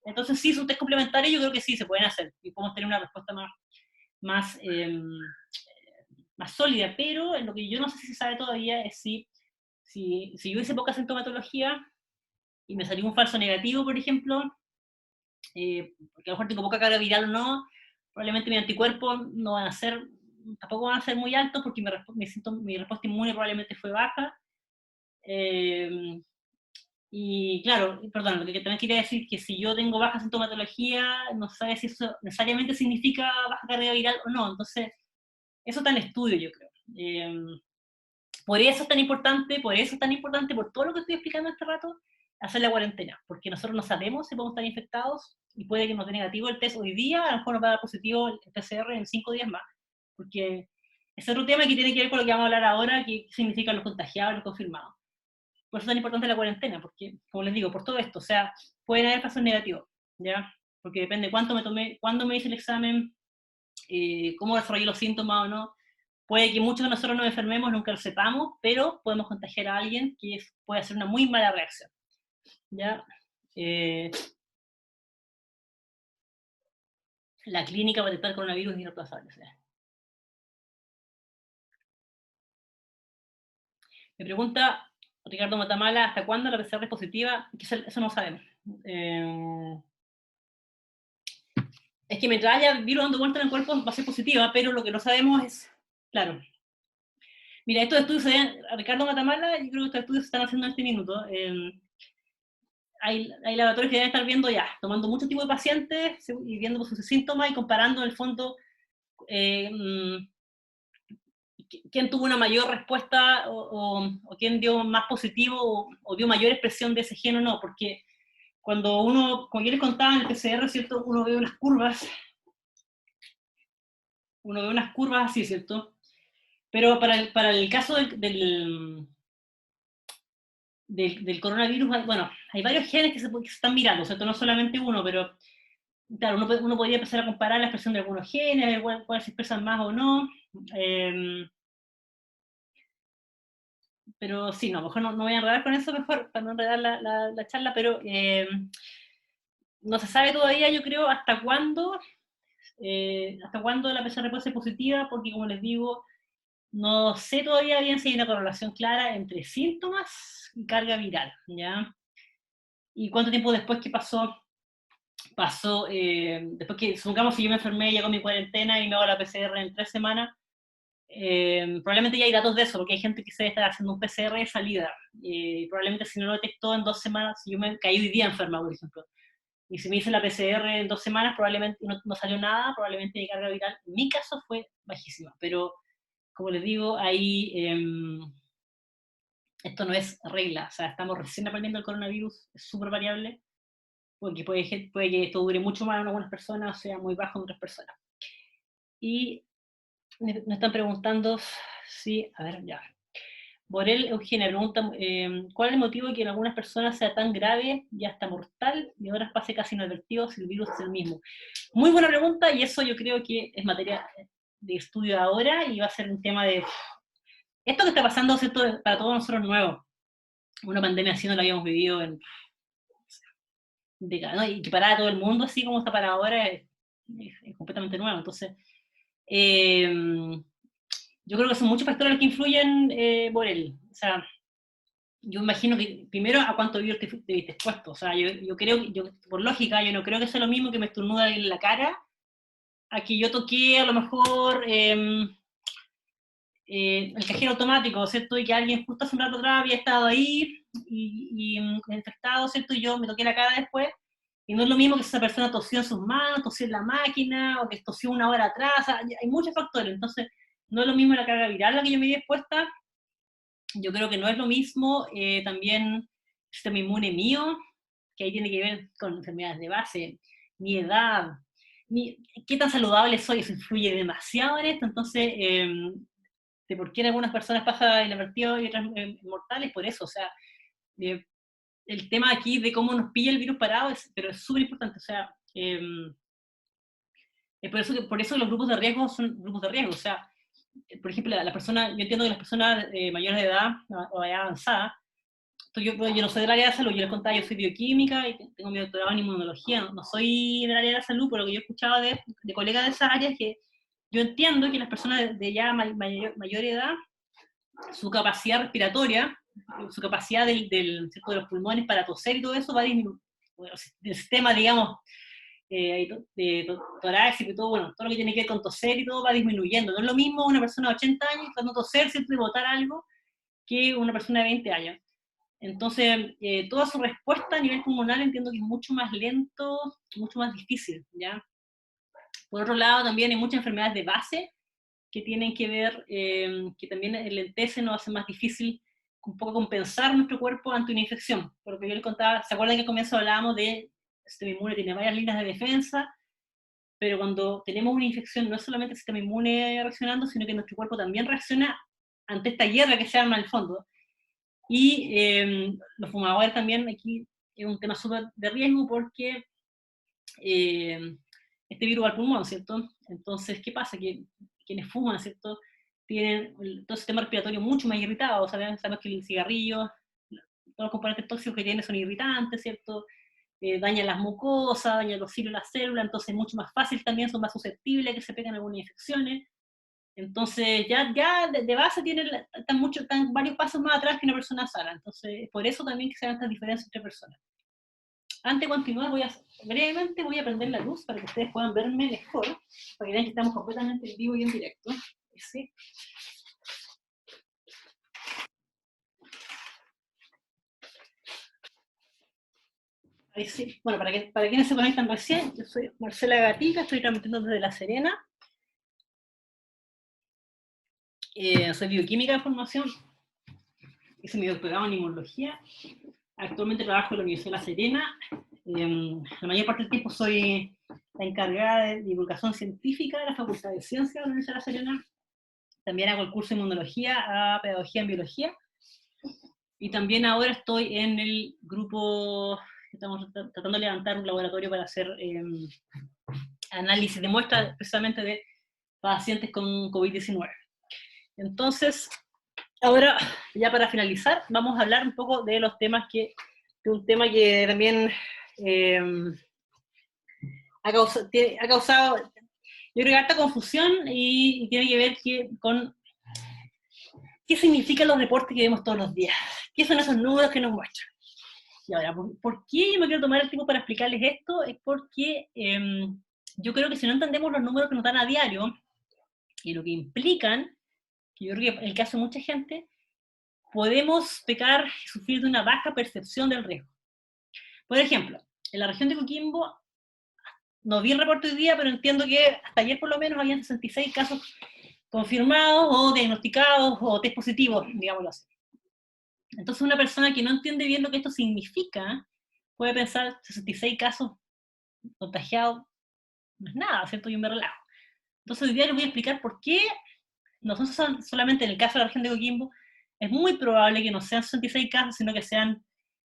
Entonces, sí, son test complementarios, yo creo que sí, se pueden hacer y podemos tener una respuesta más, más sólida, pero lo que yo no sé si se sabe todavía es si yo hice poca sintomatología y me salió un falso negativo, por ejemplo, porque a lo mejor tengo poca carga viral o no, probablemente mis anticuerpos no van a ser, tampoco van a ser muy altos porque mi respuesta inmune probablemente fue baja. Y claro, perdón, lo que también quería decir es que si yo tengo baja sintomatología, no sabe si eso necesariamente significa baja carga viral o no. Entonces, eso está en estudio, yo creo. Por eso es tan importante, por todo lo que estoy explicando este rato, hacer la cuarentena, porque nosotros no sabemos si podemos estar infectados y puede que nos dé negativo el test hoy día, a lo mejor nos va a dar positivo el PCR en 5 días más, porque es otro tema que tiene que ver con lo que vamos a hablar ahora, que significan los contagiados, los confirmados. Por eso es tan importante la cuarentena, porque, como les digo, por todo esto, o sea, pueden haber casos negativos, ¿ya? Porque depende cuánto me tomé, cuándo me hice el examen, cómo desarrollé los síntomas o no. Puede que muchos de nosotros nos enfermemos, nunca lo sepamos, pero podemos contagiar a alguien que puede hacer una muy mala reacción, ¿ya? Eh, la clínica para detectar coronavirus es irreemplazable. O sea. Me pregunta Ricardo Matamala, ¿hasta cuándo la PCR es positiva? Eso no sabemos. Es que mientras haya virus dando vuelta en el cuerpo va a ser positiva, pero lo que no sabemos es, claro. Mira, estos estudios, Ricardo Matamala, yo creo que estos estudios se están haciendo en este minuto. Hay laboratorios que deben estar viendo ya, tomando muchos tipos de pacientes y viendo sus síntomas y comparando en el fondo quién tuvo una mayor respuesta o quién dio más positivo o dio mayor expresión de ese gen o no, porque cuando uno, como yo les contaba en el PCR, ¿cierto? Uno ve unas curvas así, ¿cierto? Pero para el caso del coronavirus, bueno, hay varios genes que se están mirando, ¿cierto? No solamente uno, pero claro, uno podría empezar a comparar la expresión de algunos genes, a ver cuáles se expresan más o no. Pero sí, no, a lo mejor no voy a enredar con eso mejor, para no enredar la charla, pero no se sabe todavía, yo creo, hasta cuándo la PCR puede ser positiva, porque como les digo, no sé todavía bien si hay una correlación clara entre síntomas y carga viral, ¿ya? Y cuánto tiempo después que pasó, después que, supongamos si yo me enfermé, llego a mi cuarentena y me hago la PCR en 3 semanas, probablemente ya hay datos de eso, porque hay gente que se está haciendo un PCR de salida. Probablemente si no lo detectó en 2 semanas, si yo me caí hoy día enferma, por ejemplo, y si me hice la PCR en 2 semanas, probablemente no salió nada, probablemente mi carga viral, en mi caso, fue bajísima. Pero, como les digo, ahí esto no es regla, o sea, estamos recién aprendiendo el coronavirus, es súper variable, porque puede que esto dure mucho más en algunas personas, o sea, muy bajo en otras personas. Y me están preguntando si, a ver, ya. Borel Eugenia pregunta, ¿cuál es el motivo de que en algunas personas sea tan grave y hasta mortal y en otras pase casi inadvertido si el virus es el mismo? Muy buena pregunta y eso yo creo que es materia de estudio ahora y va a ser un tema de... Esto que está pasando, ¿cierto? Para todos nosotros nuevo. Una pandemia así no la habíamos vivido en décadas, ¿no? Y que para todo el mundo así como está para ahora es completamente nuevo. Entonces, eh, yo creo que son muchos factores los que influyen por él. O sea, yo imagino que primero a cuánto virus te viste expuesto. O sea, yo creo, por lógica, yo no creo que sea lo mismo que me estornuda en la cara a que yo toqué a lo mejor el cajero automático, ¿cierto? Y que alguien justo hace un rato atrás había estado ahí y infectado, ¿cierto? Y yo me toqué la cara después. Y no es lo mismo que si esa persona tosió en sus manos, tosió en la máquina, o que tosió una hora atrás. O sea, hay muchos factores. Entonces, no es lo mismo la carga viral a la que yo me di expuesta. Yo creo que no es lo mismo también el sistema inmune mío, que ahí tiene que ver con enfermedades de base, mi edad, qué tan saludable soy, eso influye demasiado en esto. Entonces, de por qué en algunas personas pasa inadvertido y otras mortales, por eso, o sea, el tema aquí de cómo nos pilla el virus parado, pero es súper importante, o sea, por eso los grupos de riesgo son grupos de riesgo, o sea, por ejemplo, la persona, yo entiendo que las personas mayores de edad o edad avanzada, yo no soy del área de salud, yo les contaba, yo soy bioquímica y tengo mi doctorado en inmunología, no soy del área de la salud, pero lo que yo he escuchado de colegas de esa área es que yo entiendo que las personas de ya mayor edad, su capacidad respiratoria, su capacidad de los pulmones para toser y todo eso va a disminuir. Bueno, el sistema, digamos, torácico y todo, bueno, todo lo que tiene que ver con toser y todo va disminuyendo. No es lo mismo una persona de 80 años tratando de toser, siempre botar algo, que una persona de 20 años. Entonces, toda su respuesta a nivel pulmonar entiendo que es mucho más lento, mucho más difícil, ¿ya? Por otro lado, también hay muchas enfermedades de base que tienen que ver, que también el lentéceno hace más difícil un poco compensar nuestro cuerpo ante una infección. Por lo que yo les contaba, ¿se acuerdan que al comienzo hablábamos de el sistema inmune tiene varias líneas de defensa? Pero cuando tenemos una infección, no es solamente el sistema inmune reaccionando, sino que nuestro cuerpo también reacciona ante esta guerra que se arma en el fondo. Y los fumadores también, aquí es un tema súper de riesgo porque este virus va al pulmón, ¿cierto? Entonces, ¿qué pasa? Que quienes fuman, ¿cierto? Tienen todo el sistema respiratorio mucho más irritado, sabemos que el cigarrillo, todos los componentes tóxicos que tiene son irritantes, ¿cierto? Dañan las mucosas, dañan los cilios, las células, entonces es mucho más fácil también, son más susceptibles a que se peguen algunas infecciones. Entonces, ya de base están varios pasos más atrás que una persona sana. Entonces, por eso también que se dan estas diferencias entre personas. Antes de continuar, brevemente voy a prender la luz para que ustedes puedan verme mejor, para que vean que estamos completamente en vivo y en directo. ¿Sí? Ahí sí. Bueno, para quienes se conectan recién, yo soy Marcela Gatica, estoy transmitiendo desde La Serena. Soy bioquímica de formación, hice mi doctorado en inmunología. Actualmente trabajo en la Universidad de La Serena. La mayor parte del tiempo soy la encargada de divulgación científica de la Facultad de Ciencias de la Universidad de La Serena. También hago el curso de inmunología a pedagogía en biología. Y también ahora estoy en el grupo, estamos tratando de levantar un laboratorio para hacer análisis de muestras precisamente de pacientes con COVID-19. Entonces, ahora, ya para finalizar, vamos a hablar un poco de los temas de un tema que también ha causado, yo creo que harta confusión y tiene que ver con qué significan los reportes que vemos todos los días, qué son esos números que nos muestran. Y ahora, ¿por qué yo me quiero tomar el tiempo para explicarles esto? Es porque yo creo que si no entendemos los números que nos dan a diario y lo que implican, que yo creo que en el caso de mucha gente, podemos pecar y sufrir de una baja percepción del riesgo. Por ejemplo, en la región de Coquimbo, no vi el reporte hoy día, pero entiendo que hasta ayer por lo menos habían 66 casos confirmados o diagnosticados o test positivos, digámoslo así. Entonces una persona que no entiende bien lo que esto significa puede pensar 66 casos contagiados, no es nada, ¿cierto? Yo me relajo. Entonces hoy día les voy a explicar por qué, no son solamente en el caso de la región de Coquimbo, es muy probable que no sean 66 casos, sino que sean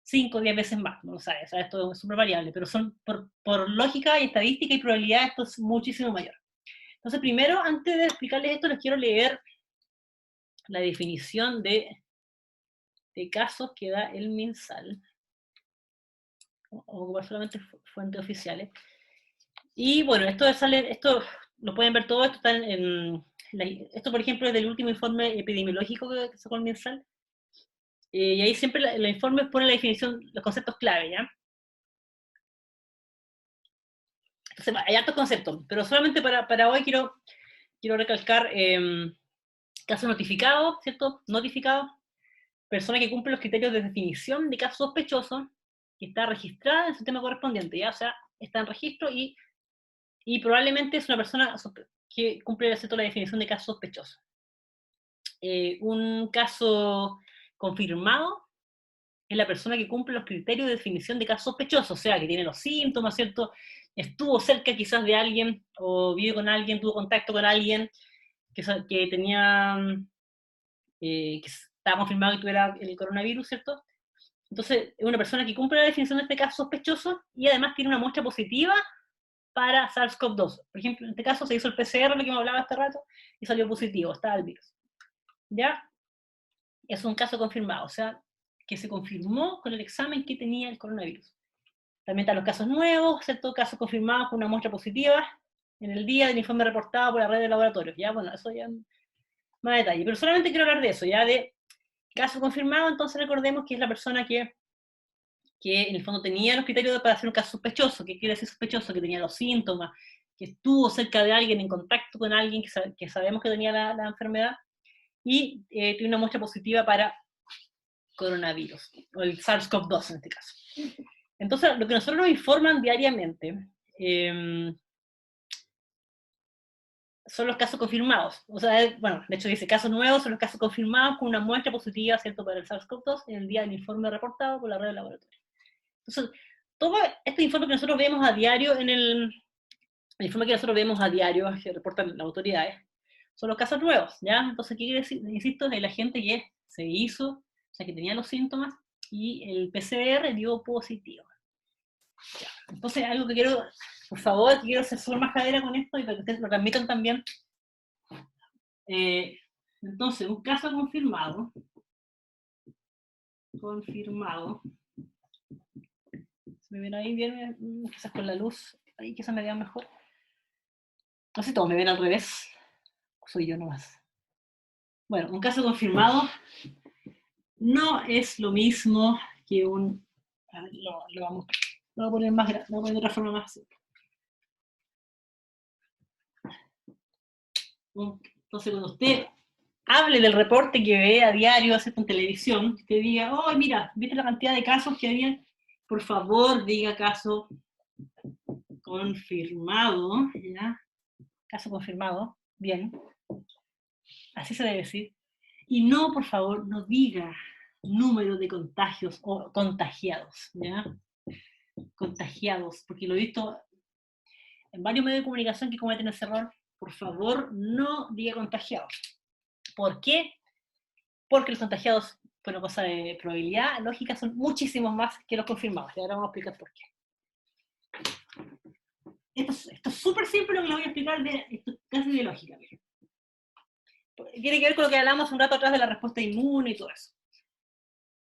5 o 10 veces más, no lo sabes, o sea, esto es súper variable, pero son por lógica y estadística y probabilidad esto es muchísimo mayor. Entonces primero, antes de explicarles esto, les quiero leer la definición de casos que da el MinSal. Vamos a ocupar solamente fuentes oficiales. Y bueno, esto lo pueden ver todo, esto está esto por ejemplo es del último informe epidemiológico que sacó el MinSal. Y ahí siempre los informes ponen la definición, los conceptos clave, ¿ya? Entonces, hay altos conceptos, pero solamente para hoy quiero recalcar casos notificados, ¿cierto? Notificados, persona que cumple los criterios de definición de caso sospechoso, que está registrada en el sistema correspondiente, ¿ya? O sea, está en registro y probablemente es una persona que cumple la definición de caso sospechoso. Un caso confirmado es la persona que cumple los criterios de definición de caso sospechoso, o sea, que tiene los síntomas, ¿cierto? Estuvo cerca quizás de alguien, o vive con alguien, tuvo contacto con alguien que tenía, que estaba confirmado que tuviera el coronavirus, ¿cierto? Entonces, es una persona que cumple la definición de este caso sospechoso y además tiene una muestra positiva para SARS-CoV-2. Por ejemplo, en este caso se hizo el PCR, lo que me hablaba hace rato, y salió positivo, estaba el virus. ¿Ya? Es un caso confirmado, o sea, que se confirmó con el examen que tenía el coronavirus. También están los casos nuevos, ¿cierto? Casos confirmados con una muestra positiva en el día del informe reportado por la red de laboratorios. Ya, bueno, eso ya más detalle. Pero solamente quiero hablar de eso, ya de caso confirmado. Entonces recordemos que es la persona que en el fondo tenía los criterios para hacer un caso sospechoso. ¿Qué quiere decir sospechoso? Que tenía los síntomas, que estuvo cerca de alguien, en contacto con alguien que sabemos que tenía la enfermedad, y tiene una muestra positiva para coronavirus, o el SARS-CoV-2 en este caso. Entonces, lo que nosotros nos informan diariamente son los casos confirmados. O sea, bueno, de hecho dice casos nuevos son los casos confirmados con una muestra positiva, ¿cierto?, para el SARS-CoV-2 en el día del informe reportado por la red de laboratorio. Entonces, todo este informe que nosotros vemos a diario el informe que nosotros vemos a diario, que reportan las autoridades, son los casos nuevos, ¿ya? Entonces, ¿qué quiere decir? Insisto, es la gente que se hizo, o sea, que tenía los síntomas, y el PCR dio positivo. Ya. Entonces, algo que quiero, por favor, quiero hacer súper majadera con esto, y para que ustedes lo transmitan también. Entonces, un caso confirmado, ¿se me ven ahí bien? Quizás con la luz, ahí quizás me vean mejor. No sé si todos me ven al revés, o soy yo nomás. Bueno, un caso confirmado no es lo mismo que un... Lo vamos a poner más grande, lo vamos a poner de otra forma más simple. Entonces, cuando usted hable del reporte que ve a diario, hace en televisión, que diga, oh, mira, ¿viste la cantidad de casos que había? Por favor, diga caso confirmado, ¿ya? Caso confirmado, bien. Así se debe decir. Y no, por favor, no diga número de contagios o contagiados, ¿ya? Contagiados, porque lo he visto en varios medios de comunicación que cometen ese error. Por favor, no diga contagiados. ¿Por qué? Porque los contagiados, por una cosa de probabilidad lógica, son muchísimos más que los confirmados. Y ahora vamos a explicar por qué. Esto es súper simple, lo que les voy a explicar, esto es casi de lógica. Tiene que ver con lo que hablamos un rato atrás de la respuesta inmune y todo eso.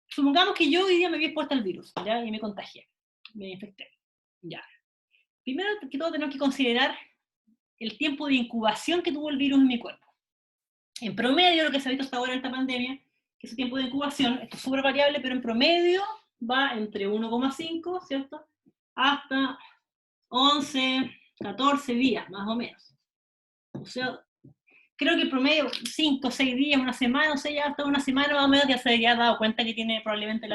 Supongamos que yo hoy día me había expuesto al virus, ¿ya? Y me contagié, me infecté. Ya. Primero que todo tenemos que considerar el tiempo de incubación que tuvo el virus en mi cuerpo. En promedio, lo que se ha visto hasta ahora en esta pandemia, que ese tiempo de incubación, esto es súper variable, pero en promedio va entre 1,5, ¿cierto?, hasta 11, 14 días, más o menos. O sea, creo que en promedio 5, 6 días, una semana, o sea, ya hasta una semana más o menos ya se había dado cuenta que tiene probablemente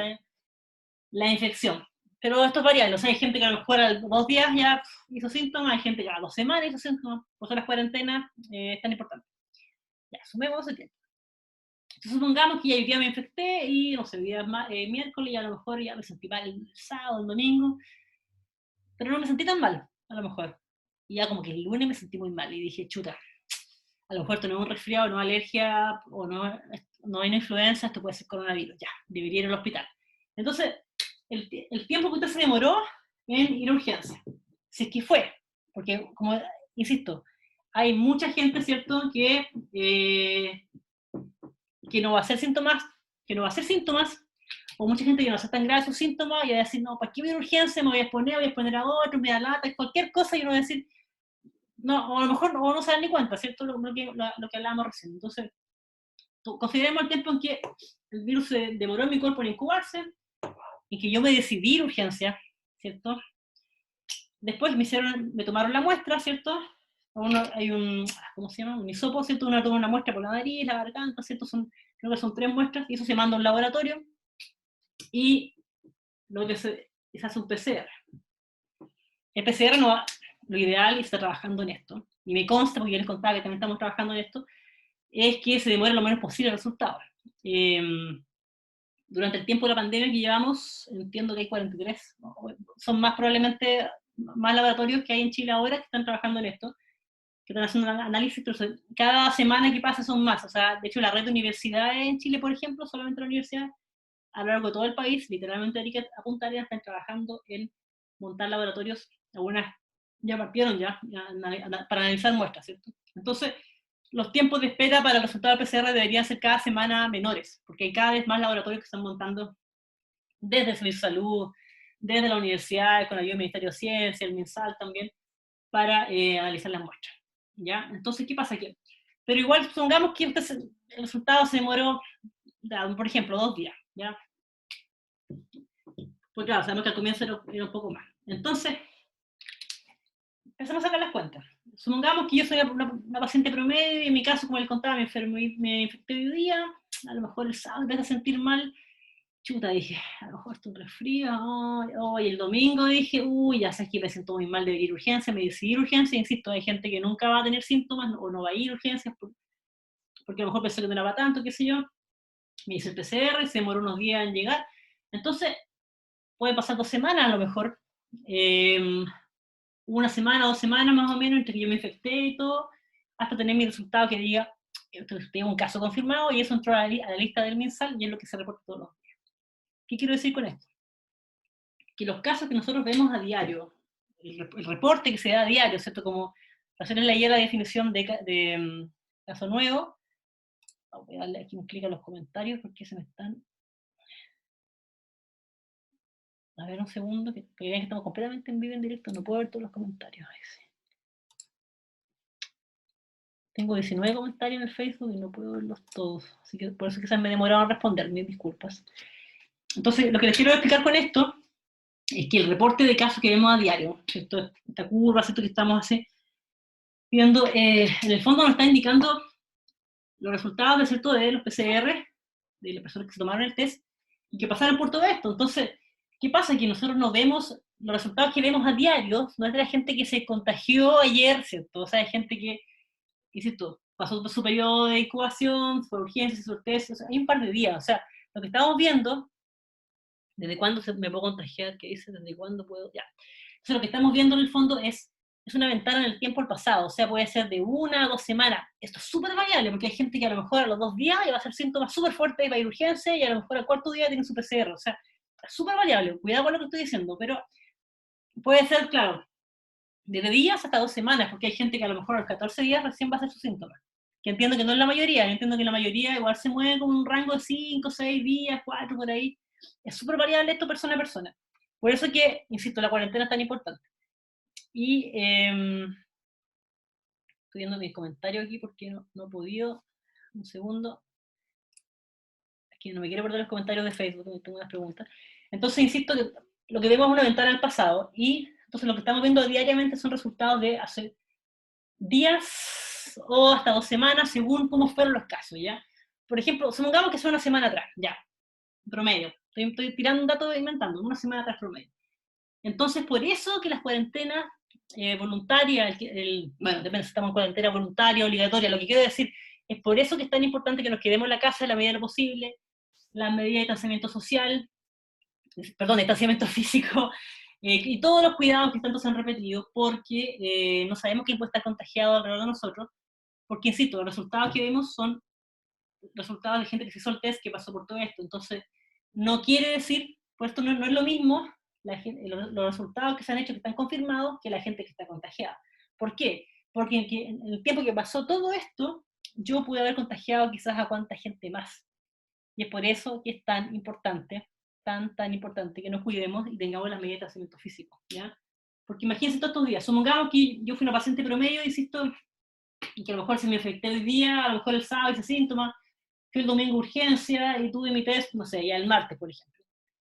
la infección. Pero esto es variable, o sea, hay gente que a lo mejor a 2 días ya hizo síntomas, hay gente que a 2 semanas hizo síntomas, por eso las cuarentenas es tan importante. Ya, sumemos ese tiempo. Entonces supongamos que ya hoy día me infecté y, no sé, el día miércoles y a lo mejor ya me sentí mal el sábado, el domingo, pero no me sentí tan mal, a lo mejor. Y ya como que el lunes me sentí muy mal y dije, chuta, a lo mejor esto no es un resfriado, no es alergia, o no hay una influenza, esto puede ser coronavirus, ya, debería ir al hospital. Entonces, el tiempo que usted se demoró en ir a urgencia, si es que fue, porque, como insisto, hay mucha gente, ¿cierto?, que no va a hacer síntomas, o mucha gente que no hace tan grave sus síntomas, y va a decir, no, ¿para qué voy a urgencia? Me voy a exponer a otro, me da lata, cualquier cosa, y uno va a decir, no, o a lo mejor no se dan ni cuenta, ¿cierto?, lo que hablábamos recién. Entonces, consideremos el tiempo en que el virus se demoró en mi cuerpo en incubarse, y que yo me decidí ir a urgencia, ¿cierto? Después me tomaron la muestra, ¿cierto? Hay ¿cómo se llama? Un hisopo, ¿cierto? Uno toma una muestra por la nariz, la garganta, ¿cierto? Creo que son 3 muestras, y eso se manda a un laboratorio, y lo que se hace un PCR. El PCR lo ideal, y está trabajando en esto, y me consta, porque yo les contaba que también estamos trabajando en esto, es que se demore lo menos posible el resultado. durante el tiempo de la pandemia que llevamos, entiendo que hay 43, ¿no? Son más probablemente más laboratorios que hay en Chile ahora que están trabajando en esto, que están haciendo un análisis, pero cada semana que pasa son más. O sea, de hecho, la red de universidades en Chile, por ejemplo, solamente la universidad, a lo largo de todo el país, literalmente hay que apuntar y están trabajando en montar laboratorios, algunas ya partieron para analizar muestras, ¿cierto? Entonces, los tiempos de espera para el resultado del PCR deberían ser cada semana menores, porque hay cada vez más laboratorios que están montando desde el Servicio de Salud, desde la universidad, con la ayuda del Ministerio de Ciencia, el MinSal también, para analizar las muestras. ¿Ya? Entonces, ¿qué pasa aquí? Pero igual, supongamos que el resultado se demoró, por ejemplo, 2 días, ¿ya? Pues claro, sabemos que al comienzo era un poco más. Entonces, empezamos a sacar las cuentas. Supongamos que yo soy una paciente promedio, y en mi caso, como les contaba, me infecté hoy día, a lo mejor el sábado empecé a sentir mal, chuta, dije, a lo mejor estoy un resfrío, y el domingo dije, uy, ya sé que me siento muy mal, de ir a urgencia, me decidí ir a urgencia, insisto, hay gente que nunca va a tener síntomas, o no va a ir a urgencias, porque a lo mejor pensó que no era para tanto, qué sé yo, me hice el PCR, se demoró unos días en llegar, entonces, puede pasar 2 semanas a lo mejor, una semana, 2 semanas más o menos, entre que yo me infecté y todo, hasta tener mi resultado que diga, tengo un caso confirmado, y eso entró a la lista del MinSal, y es lo que se reporta todos los días. ¿Qué quiero decir con esto? Que los casos que nosotros vemos a diario, el reporte que se da a diario, ¿cierto? Como hacerles leer la definición de caso nuevo. Voy a darle aquí un clic a los comentarios porque se me están... A ver un segundo, que vean que estamos completamente en vivo, en directo, no puedo ver todos los comentarios. Tengo 19 comentarios en el Facebook y no puedo verlos todos, así que por eso quizás me demoraron en responder, mis disculpas. Entonces, lo que les quiero explicar con esto es que el reporte de casos que vemos a diario, ¿cierto? Esta curva, ¿cierto? Que estamos viendo, en el fondo nos está indicando los resultados de, ¿cierto? De los PCR, de las personas que se tomaron el test, y que pasaron por todo esto. Entonces, ¿qué pasa? Que nosotros no vemos, los resultados que vemos a diario, no es de la gente que se contagió ayer, ¿cierto? O sea, hay gente que, insisto, pasó por su periodo de incubación, fue urgencia, hizo el test, o sea, hay un par de días. O sea, lo que estamos viendo, ¿desde cuándo me puedo contagiar? ¿Qué dice? ¿Desde cuándo puedo? Ya. Entonces, lo que estamos viendo en el fondo es una ventana en el tiempo al pasado, o sea, puede ser de 1 a 2 semanas. Esto es súper variable, porque hay gente que a lo mejor a los 2 días va a hacer síntomas súper fuertes y va a ir a urgencia, y a lo mejor al cuarto día tiene su PCR, o sea, es súper variable, cuidado con lo que estoy diciendo, pero puede ser, claro, desde días hasta 2 semanas, porque hay gente que a lo mejor a los 14 días recién va a hacer sus síntomas, que entiendo que no es la mayoría, yo entiendo que la mayoría igual se mueve con un rango de 5, 6 días, 4, por ahí. Es súper variable esto persona a persona. Por eso que, insisto, la cuarentena es tan importante. Y estoy viendo mis comentarios aquí porque no he podido. Un segundo. Es que no me quiero perder los comentarios de Facebook, tengo unas preguntas. Entonces, insisto, que lo que vemos es una ventana al pasado, y entonces lo que estamos viendo diariamente son resultados de hace días o hasta 2 semanas, según cómo fueron los casos, ¿ya? Por ejemplo, supongamos que son una semana atrás, ya, promedio. Estoy tirando un dato inventando, una semana atrás promedio. Entonces, por eso que las cuarentenas voluntarias, bueno, depende si estamos en cuarentena voluntaria, obligatoria, lo que quiero decir, es por eso que es tan importante que nos quedemos en la casa en la medida de lo posible, las medidas de distanciamiento social, perdón, de distanciamiento físico, y todos los cuidados que tanto se han repetido, porque no sabemos quién puede estar contagiado alrededor de nosotros, porque, insisto, los resultados que vemos son resultados de gente que se hizo el test, que pasó por todo esto. Entonces, no quiere decir, pues esto no es lo mismo, los resultados que se han hecho, que están confirmados, que la gente que está contagiada. ¿Por qué? Porque en el tiempo que pasó todo esto, yo pude haber contagiado quizás a cuánta gente más. Y es por eso que es tan importante, tan importante, que nos cuidemos y tengamos las medidas de tratamiento físico, ¿ya? Porque imagínense todos estos días, supongamos que yo fui una paciente promedio, insisto, y que a lo mejor se me infecté hoy día, a lo mejor el sábado hice síntomas, fui el domingo a urgencia y tuve mi test, no sé, ya el martes, por ejemplo.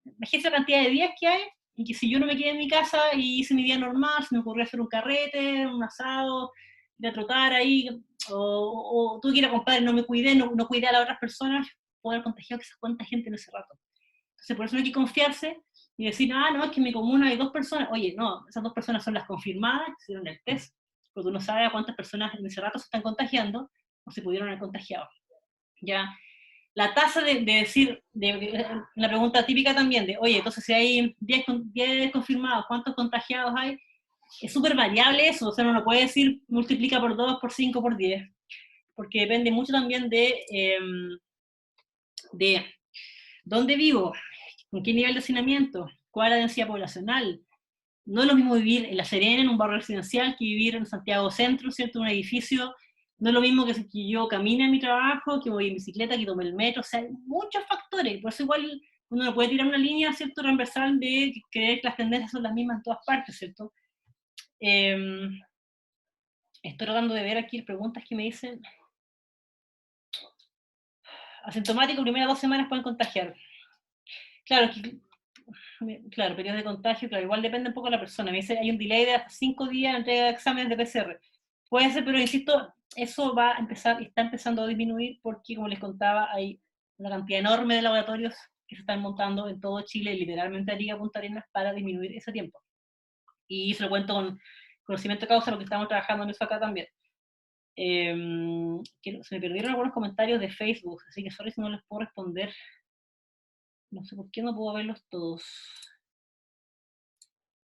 Imagínense la cantidad de días que hay, y que si yo no me quedé en mi casa y hice mi día normal, se me ocurrió hacer un carrete, un asado, ir a trotar ahí, o tuve que ir a comprar y no me cuidé, no cuidé a las otras personas, puedo haber contagiado quizás cuánta gente en ese rato. Entonces, por eso no hay que confiarse y decir, no, es que en mi comuna hay 2 personas. Oye, no, esas 2 personas son las confirmadas, que hicieron el test, porque uno sabe a cuántas personas en ese rato se están contagiando o se pudieron haber contagiado. ¿Ya? la tasa de decir, una pregunta típica también, de, oye, entonces si hay 10 confirmados, ¿cuántos contagiados hay? Es súper variable eso, o sea, uno no puede decir multiplica por 2, por 5, por 10, porque depende mucho también de dónde vivo, con qué nivel de hacinamiento, cuál es la densidad poblacional. No es lo mismo vivir en La Serena, en un barrio residencial, que vivir en Santiago Centro, ¿cierto? Un edificio. No es lo mismo que yo camine a mi trabajo, que voy en bicicleta, que tome el metro. O sea, hay muchos factores. Por eso igual uno no puede tirar una línea, ¿cierto?, transversal de creer que las tendencias son las mismas en todas partes, ¿cierto? Estoy tratando de ver aquí preguntas que me dicen. Asintomático, primeras 2 semanas pueden contagiar. Claro, claro, periodos de contagio, claro, igual depende un poco de la persona. Me dice, hay un delay de hasta 5 días en entrega de exámenes de PCR. Puede ser, pero insisto, eso va a empezar, está empezando a disminuir porque, como les contaba, hay una cantidad enorme de laboratorios que se están montando en todo Chile, literalmente Arica, Punta Arenas, para disminuir ese tiempo. Y se lo cuento con conocimiento de causa porque estamos trabajando en eso acá también. Se me perdieron algunos comentarios de Facebook, así que sorry si no les puedo responder. No sé por qué no puedo verlos todos.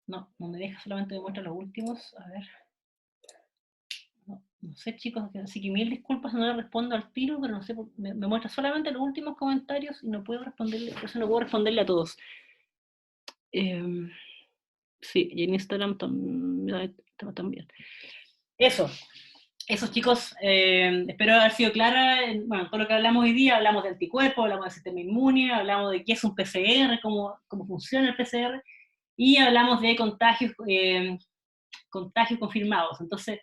No, no me deja, solamente me muestra los últimos. A ver. No sé, chicos, así que mil disculpas si no le respondo al tiro, pero no sé, me muestra solamente los últimos comentarios y no puedo responderle, por eso no puedo responderle a todos. Sí, y en Instagram también. Eso chicos, espero haber sido clara. Bueno, todo lo que hablamos hoy día, hablamos de anticuerpos, hablamos del sistema inmune, hablamos de qué es un PCR, cómo funciona el PCR, y hablamos de contagios confirmados. Entonces,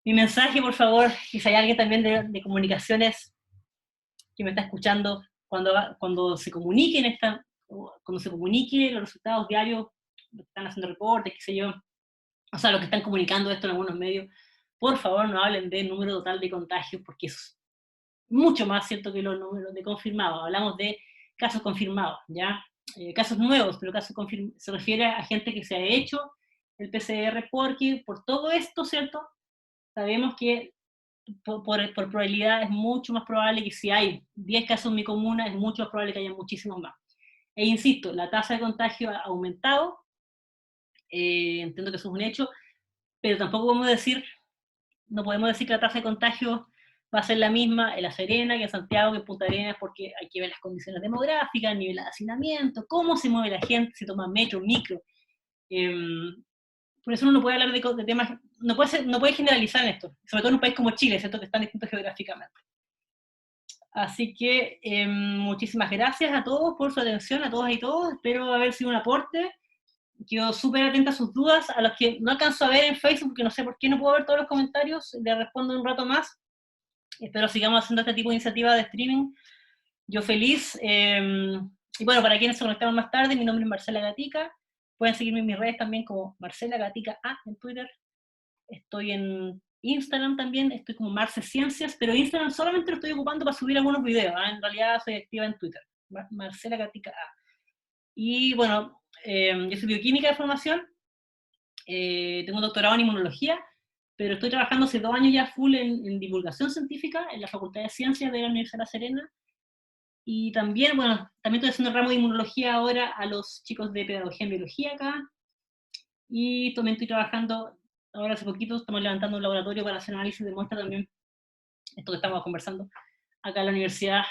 mi mensaje, por favor, y si hay alguien también de comunicaciones que me está escuchando, cuando se comuniquen cuando se comuniquen los resultados diarios, están haciendo reportes, qué sé yo, o sea, los que están comunicando esto en algunos medios, por favor no hablen del número total de contagios, porque es mucho más cierto que los números de confirmados. Hablamos de casos confirmados, ¿ya? Casos nuevos, pero se refiere a gente que se ha hecho el PCR, porque por todo esto, ¿cierto? Sabemos que por probabilidad es mucho más probable que si hay 10 casos en mi comuna, es mucho más probable que haya muchísimos más. E insisto, la tasa de contagio ha aumentado, entiendo que eso es un hecho, pero tampoco no podemos decir que la tasa de contagio va a ser la misma en La Serena que en Santiago, que en Punta Arenas, porque hay que ver las condiciones demográficas, el nivel de hacinamiento, cómo se mueve la gente, si toma metro, micro. Por eso uno no puede hablar de temas, no puede generalizar en esto, sobre todo en un país como Chile, ¿cierto?, que están distintos geográficamente. Así que muchísimas gracias a todos por su atención, a todas y todos, espero haber sido un aporte. Quedo súper atenta a sus dudas, a los que no alcanzo a ver en Facebook, porque no sé por qué no puedo ver todos los comentarios, les respondo un rato más. Espero sigamos haciendo este tipo de iniciativa de streaming. Yo feliz. Y bueno, para quienes se conectaron más tarde, mi nombre es Marcela Gatica. Pueden seguirme en mis redes también como Marcela Gatica A en Twitter. Estoy en Instagram también, estoy como Marce Ciencias, pero Instagram solamente lo estoy ocupando para subir algunos videos. En realidad soy activa en Twitter. Marcela Gatica A. Y bueno, yo soy bioquímica de formación, tengo un doctorado en inmunología, pero estoy trabajando hace 2 años ya full en divulgación científica en la Facultad de Ciencias de la Universidad de La Serena. Y también, bueno, también estoy haciendo el ramo de inmunología ahora a los chicos de pedagogía en biología acá. Y también estoy trabajando, ahora hace poquito, estamos levantando un laboratorio para hacer análisis de muestra también, esto que estamos conversando. Acá en la universidad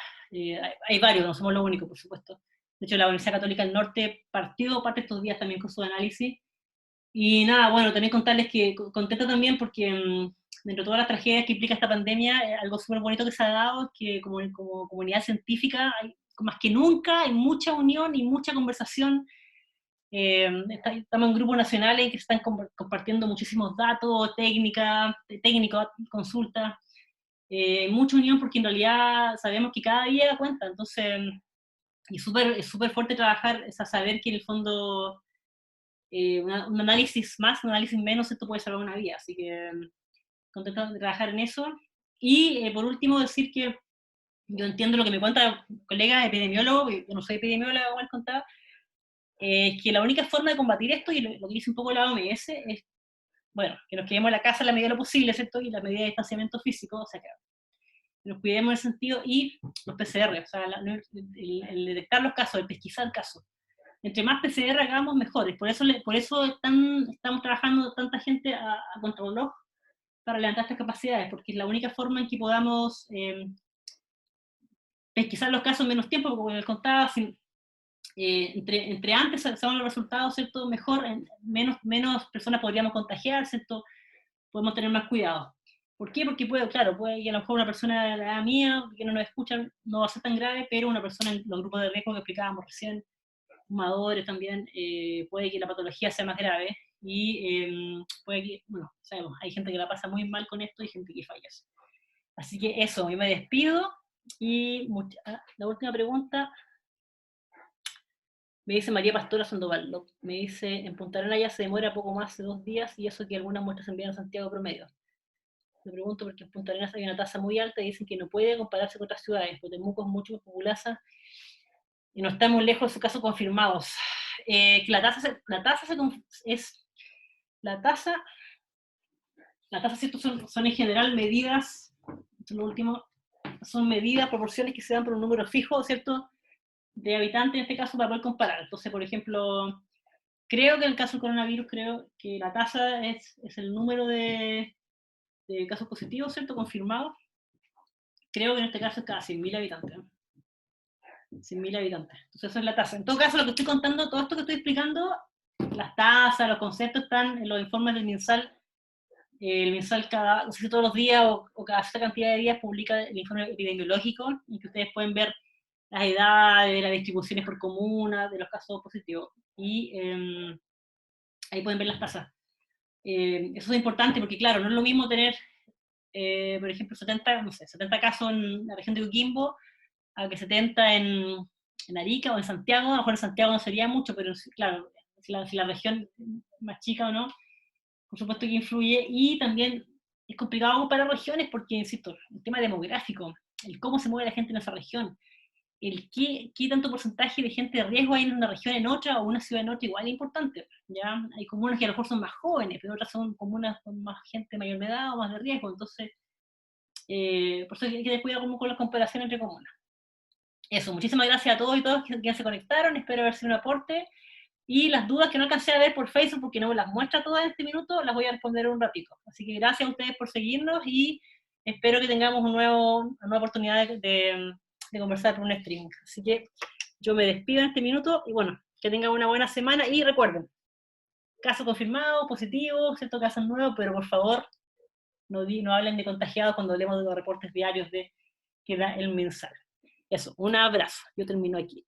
hay varios, no somos los únicos, por supuesto. De hecho, la Universidad Católica del Norte parte estos días también con su análisis. Y nada, bueno, también contarles que contento también porque dentro de todas las tragedias que implica esta pandemia, algo súper bonito que se ha dado es que como comunidad científica, más que nunca, hay mucha unión y mucha conversación. Estamos en grupos nacionales en que se están compartiendo muchísimos datos, técnicos, consultas, mucha unión porque en realidad sabemos que cada día cuenta, entonces, y es súper fuerte trabajar, es saber que en el fondo un análisis más, un análisis menos, esto puede salvar una vida, así que contento de trabajar en eso. Y por último decir que yo entiendo lo que me cuenta el colega epidemiólogo, yo no soy epidemiólogo, igual contaba, es que la única forma de combatir esto, y lo que dice un poco la OMS, es, bueno, que nos quedemos en la casa en la medida de lo posible, ¿cierto? Y la medida de distanciamiento físico, o sea, que nos cuidemos en ese sentido, y los PCR, o sea, el detectar los casos, el pesquisar casos. Entre más PCR hagamos, mejores. Por eso estamos trabajando tanta gente a contrarreloj para levantar estas capacidades, porque es la única forma en que podamos pesquisar los casos en menos tiempo, porque como les contaba, entre antes sabemos los resultados, ¿cierto? Mejor, menos personas podríamos contagiar, ¿cierto? Podemos tener más cuidado. ¿Por qué? Porque puede que a lo mejor una persona de la edad mía, que no nos escuchan, no va a ser tan grave, pero una persona en los grupos de riesgo que explicábamos recién, fumadores también, puede que la patología sea más grave, y puede que, bueno, sabemos, hay gente que la pasa muy mal con esto y gente que fallece. Así que eso, yo me despido, y la última pregunta, me dice María Pastora Sandoval, me dice, en Punta Arenas ya se demora poco más de 2 días, y eso que algunas muestras se envían a Santiago promedio. Me pregunto porque en Punta Arenas hay una tasa muy alta y dicen que no puede compararse con otras ciudades, porque Temuco es mucho más populosa y no está muy lejos de sus casos confirmados. La tasa ¿cierto? Son en general medidas, esto es lo último, son medidas, proporciones que se dan por un número fijo, ¿cierto?, de habitantes en este caso para poder comparar. Entonces, por ejemplo, creo que en el caso del coronavirus, creo que la tasa es el número de casos positivos, ¿cierto?, confirmados. Creo que en este caso es cada 100.000 habitantes. 100.000 habitantes. Entonces, eso es la tasa. En todo caso, lo que estoy contando, todo esto que estoy explicando, las tasas, los conceptos están en los informes del MinSal. El MinSal no sé si todos los días o cada cierta cantidad de días publica el informe epidemiológico, y que ustedes pueden ver las edades, las distribuciones por comuna, de los casos positivos. Y ahí pueden ver las tasas. Eso es importante porque, claro, no es lo mismo tener, por ejemplo, 70 casos en la región de Coquimbo, a que 70 en Arica o en Santiago. A lo mejor en Santiago no sería mucho, pero claro, si la región es más chica o no, por supuesto que influye. Y también es complicado comparar regiones porque, insisto, el tema demográfico, el cómo se mueve la gente en esa región, el qué tanto porcentaje de gente de riesgo hay en una región en otra, o una ciudad en otra, igual es importante. ¿Ya? Hay comunas que a lo mejor son más jóvenes, pero otras son comunas con más gente de mayor edad o más de riesgo. Entonces, por eso hay que tener cuidado como con la comparación entre comunas. Eso, muchísimas gracias a todos y todas que se conectaron, espero haber sido un aporte, y las dudas que no alcancé a ver por Facebook porque no me las muestra todas en este minuto, las voy a responder en un ratito. Así que gracias a ustedes por seguirnos, y espero que tengamos una nueva oportunidad de conversar por un streaming. Así que yo me despido en este minuto, y bueno, que tengan una buena semana, y recuerden, caso confirmado, positivo, cierto, casos nuevos, pero por favor, no hablen de contagiados cuando hablemos de los reportes diarios que da el MinSal. Eso, un abrazo. Yo termino aquí.